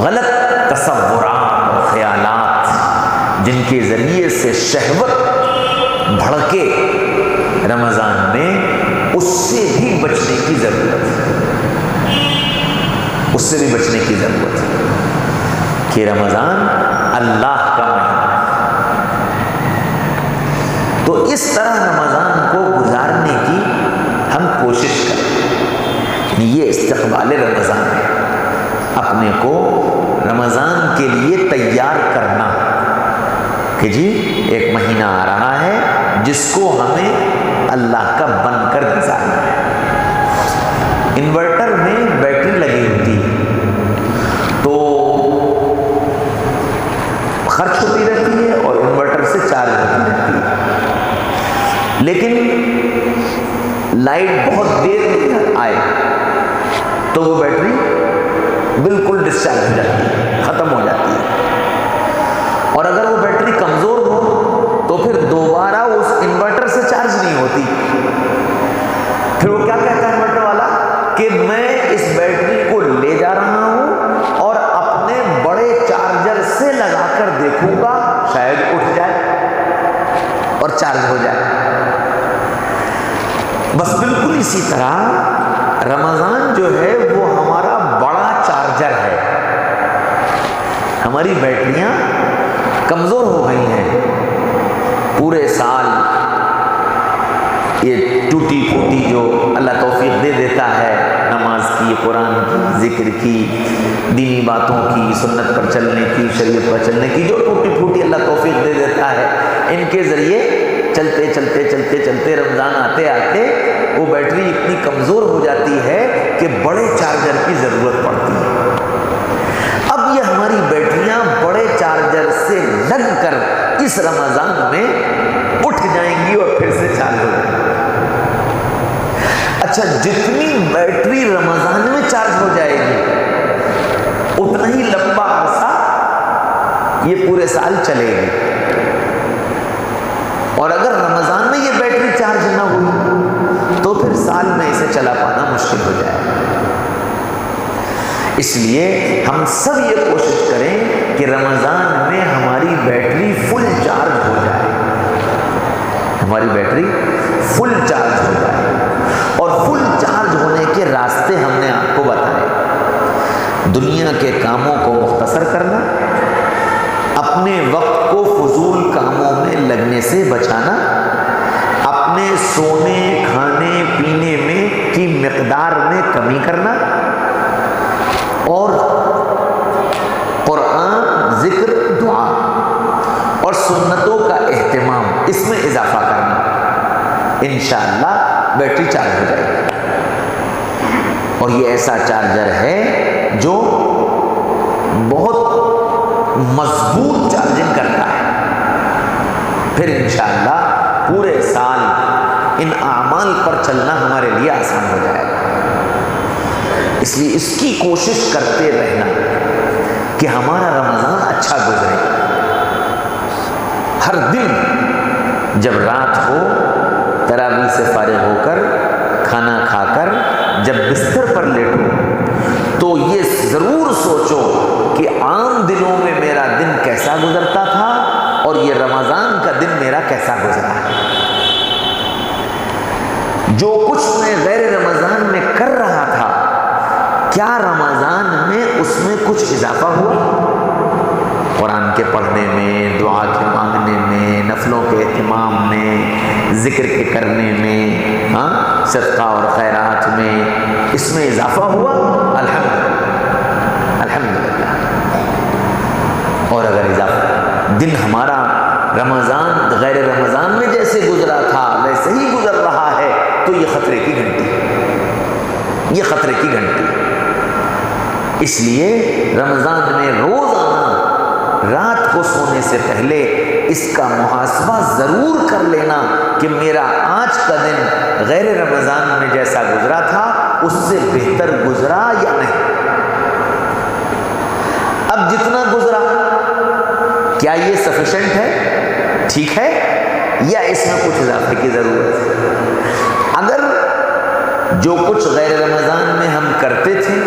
غلط تصورات اور خیالات جن کے ذریعے سے شہوت بھڑکے رمضان میں, اس سے بھی بچنے کی ضرورت ہے, اس سے بھی بچنے کی ضرورت ہے کہ رمضان اللہ کا مہینہ ہے. تو اس طرح رمضان کو گزارنے کی ہم کوشش کریں. یہ استقبال رمضان ہے, اپنے کو رمضان کے لیے تیار کرنا کہ جی ایک مہینہ آ رہا ہے جس کو ہمیں اللہ کا بن کر گزارنا ہے. انورٹر میں بیٹری لگی ہوتی ہے تو خرچ ہوتی رہتی ہے اور انورٹر سے چارج ہوتی رہتی ہے, لیکن لائٹ بہت دیر میں آئے تو وہ بیٹری بالکل ڈسچارج ہو جاتی ہے, ختم ہو جاتی ہے. اور اگر وہ بیٹری کمزور ہو تو پھر دوبارہ اس انورٹر سے چارج نہیں ہوتی. پھر وہ کیا کہتا ہے انورٹر والا کہ میں اس بیٹری کو لے جا رہا ہوں اور اپنے بڑے چارجر سے لگا کر دیکھوں گا, شاید اٹھ جائے اور چارج ہو جائے. بس بالکل اسی طرح رمضان جو ہے وہ ہمارا بڑا چارجر ہے. ہماری بیٹریاں کمزور ہو گئی ہیں ذکر کی، دینی باتوں کی، سنت پر چلنے کی، شریعت پر چلنے کی، جو ٹوٹی پھوٹی اللہ توفیق دے دیتا ہے، ان کے ذریعے چلتے چلتے چلتے چلتے رمضان آتے آتے وہ بیٹری اتنی کمزور ہو جاتی ہے کہ بڑے چارجر کی ضرورت پڑتی ہے۔ اب یہ ہماری بیٹریاں بڑے چارجر سے لگ کر اس رمضان میں اٹھ جائیں گی اور پھر سے چارج ہو جائیں گی۔ اچھا، جتنی بیٹری رمضان میں چارج ہو جائے گی اتنا ہی لمبا عرصہ یہ پورے سال چلے گی، اور اگر رمضان میں یہ بیٹری چارج نہ ہوئی تو پھر سال میں اسے چلا پانا مشکل ہو جائے گا۔ اس لیے ہم سب یہ کوشش کریں کہ رمضان میں ہماری بیٹری فل چارج ہو جائے، ہماری بیٹری فل چارج ہو جائے، اور فل چارج ہونے کے راستے ہم نے آپ کو بتائے۔ دنیا کے کاموں کو مختصر کرنا، اپنے وقت کو فضول کاموں میں لگنے سے بچانا، اپنے سونے کھانے پینے میں کی مقدار میں کمی کرنا، اور قرآن، ذکر، دعا اور سنتوں کا اہتمام، اس میں اضافہ کرنا، انشاءاللہ بیٹری چارج ہو جائے گی۔ اور یہ ایسا چارجر ہے جو بہت مضبوط چارجنگ کرتا ہے، پھر انشاءاللہ پورے سال ان اعمال پر چلنا ہمارے لیے آسان ہو جائے گا۔ اس لیے اس کی کوشش کرتے رہنا کہ ہمارا رمضان اچھا گزرے۔ ہر دن جب رات ہو، تراویح سے فارغ ہو کر، کھانا کھا کر جب بستر پر لیٹو تو یہ ضرور سوچو کہ عام دنوں میں میرا دن کیسا گزرتا تھا اور یہ رمضان کا دن میرا کیسا گزرا ہے۔ جو کچھ میں غیر رمضان میں کر رہا تھا، کیا رمضان میں اس میں کچھ اضافہ ہوا؟ قرآن کے پڑھنے میں، دعا کے مانگنے میں، نفلوں کے اہتمام میں، ذکر کے کرنے میں، صدقہ اور خیرات میں، اس میں اضافہ ہوا؟ الحمدللہ، الحمدللہ۔ اور اگر اضافہ دن ہمارا رمضان غیر رمضان میں جیسے گزرا تھا ویسے ہی گزر رہا ہے تو یہ خطرے کی گھنٹی، یہ خطرے کی گھنٹی۔ اس لیے رمضان میں روزانہ رات کو سونے سے پہلے اس کا محاسبہ ضرور کر لینا کہ میرا آج کا دن غیر رمضان میں جیسا گزرا تھا اس سے بہتر گزرا یا نہیں۔ اب جتنا گزرا کیا یہ سفیشینٹ ہے، ٹھیک ہے، یا اس میں کچھ اضافے کی ضرورت ہے؟ اگر جو کچھ غیر رمضان میں ہم کرتے تھے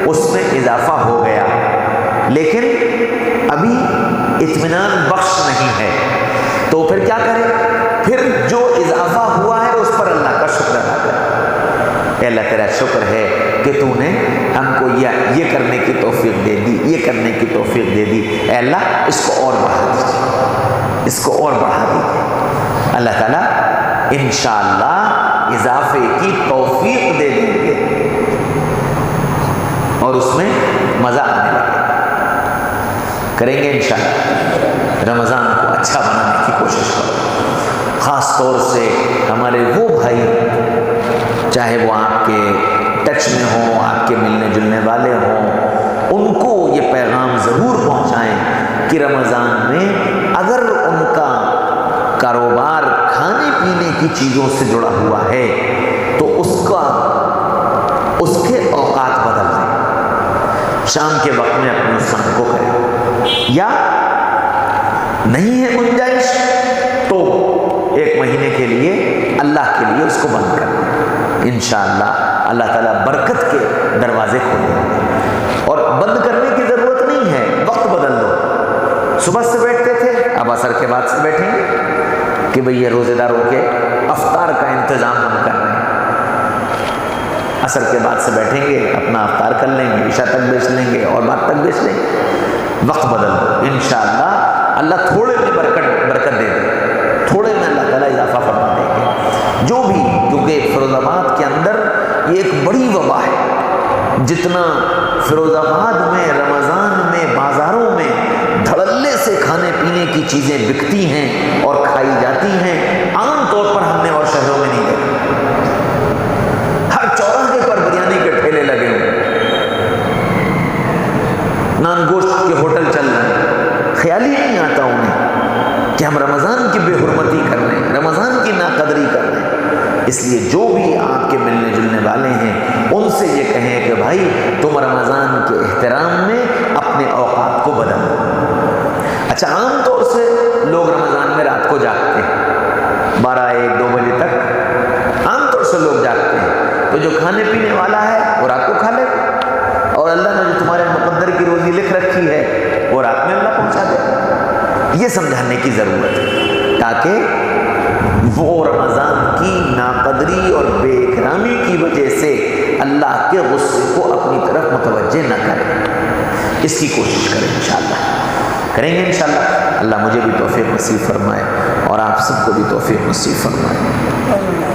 اس میں اضافہ ہو گیا لیکن ابھی اطمینان بخش نہیں ہے تو پھر کیا کریں؟ پھر جو اضافہ ہوا ہے اس پر اللہ کا شکر ادا کریں۔ اے اللہ تیرا شکر ہے کہ تو نے ہم کو یہ کرنے کی توفیق دے دی، یہ کرنے کی توفیق دے دی، اے اللہ اس کو اور بڑھا دیجیے، اس کو اور بڑھا دیجیے۔ اللہ تعالیٰ انشاءاللہ اضافے کی توفیق دے دیں گے اور اس میں مزہ آنے لگے، کریں گے انشاءاللہ۔ رمضان کو اچھا بنانے کی کوشش کرو، خاص طور سے ہمارے وہ بھائی چاہے وہ آپ کے ٹچ میں ہوں، آپ کے ملنے جلنے والے ہوں، ان کو یہ پیغام ضرور پہنچائیں کہ رمضان میں اگر ان کا کاروبار کھانے پینے کی چیزوں سے جڑا ہوا ہے تو اس کے اوقات بدل دیں، شام کے وقت میں اپنے اس کام کو کریں، یا نہیں ہے گنجائش تو ایک مہینے کے لیے اللہ کے لیے اس کو بند کر دیں۔ انشاءاللہ اللہ تعالیٰ برکت کے دروازے کھولیں، اور بند کرنے کی ضرورت نہیں ہے، وقت بدل دو۔ صبح سے بیٹھتے تھے، اب عصر کے بعد سے بیٹھیں گے کہ بھئی یہ روزے داروں کے افطار کا انتظام ہم کر رہے ہیں، عصر کے بعد سے بیٹھیں گے، اپنا افطار کر لیں گے، عشاء تک بیچ لیں گے اور بعد تک بیچ لیں گے۔ وقت بدل دو، انشاءاللہ اللہ تھوڑے میں برکت دے دے، تھوڑے میں اللہ تعالیٰ اضافہ فرما دیں گے۔ جو بھی، کیونکہ فیروز آباد کے اندر یہ ایک بڑی وبا ہے، جتنا فیروز آباد میں رمضان میں بازاروں میں دھڑلے سے کھانے پینے کی چیزیں بکتی ہیں اور کھائی جاتی ہیں، عام طور پر ہم نے اور شہروں میں نہیں دیکھا۔ ہر چوراہے پر بریانی کے ٹھیلے لگے ہوئے، نان گوشت کے ہوٹل چل رہے ہیں، خیال ہی نہیں آتا انہیں کہ ہم رمضان کی بے حرمتی کر رہے ہیں، رمضان کی ناقدری کر رہے ہیں۔ اس لیے جو بھی آپ کے ملنے جلنے والے ہیں ان سے یہ کہیں کہ بھائی تم رمضان کے احترام میں اپنے اوقات کو بدل دو۔ اچھا، عام طور سے لوگ رمضان میں رات کو جاگتے ہیں 12-1-2 بجے تک، عام طور سے لوگ جاگتے ہیں، تو جو کھانے پینے والا ہے وہ رات کو کھا لے، اور اللہ نے جو تمہارے مقدر کی روزی لکھ رکھی ہے وہ رات میں اللہ پہنچا دے۔ یہ سمجھانے کی ضرورت ہے تاکہ وہ رمضان کی ناقدری اور بے اکرامی کی وجہ سے اللہ کے غصے کو اپنی طرف متوجہ نہ کریں۔ اس کی کوشش کریں، انشاءاللہ کریں گے انشاءاللہ۔ اللہ مجھے بھی توفیق نصیب فرمائے اور آپ سب کو بھی توفیق نصیب فرمائے۔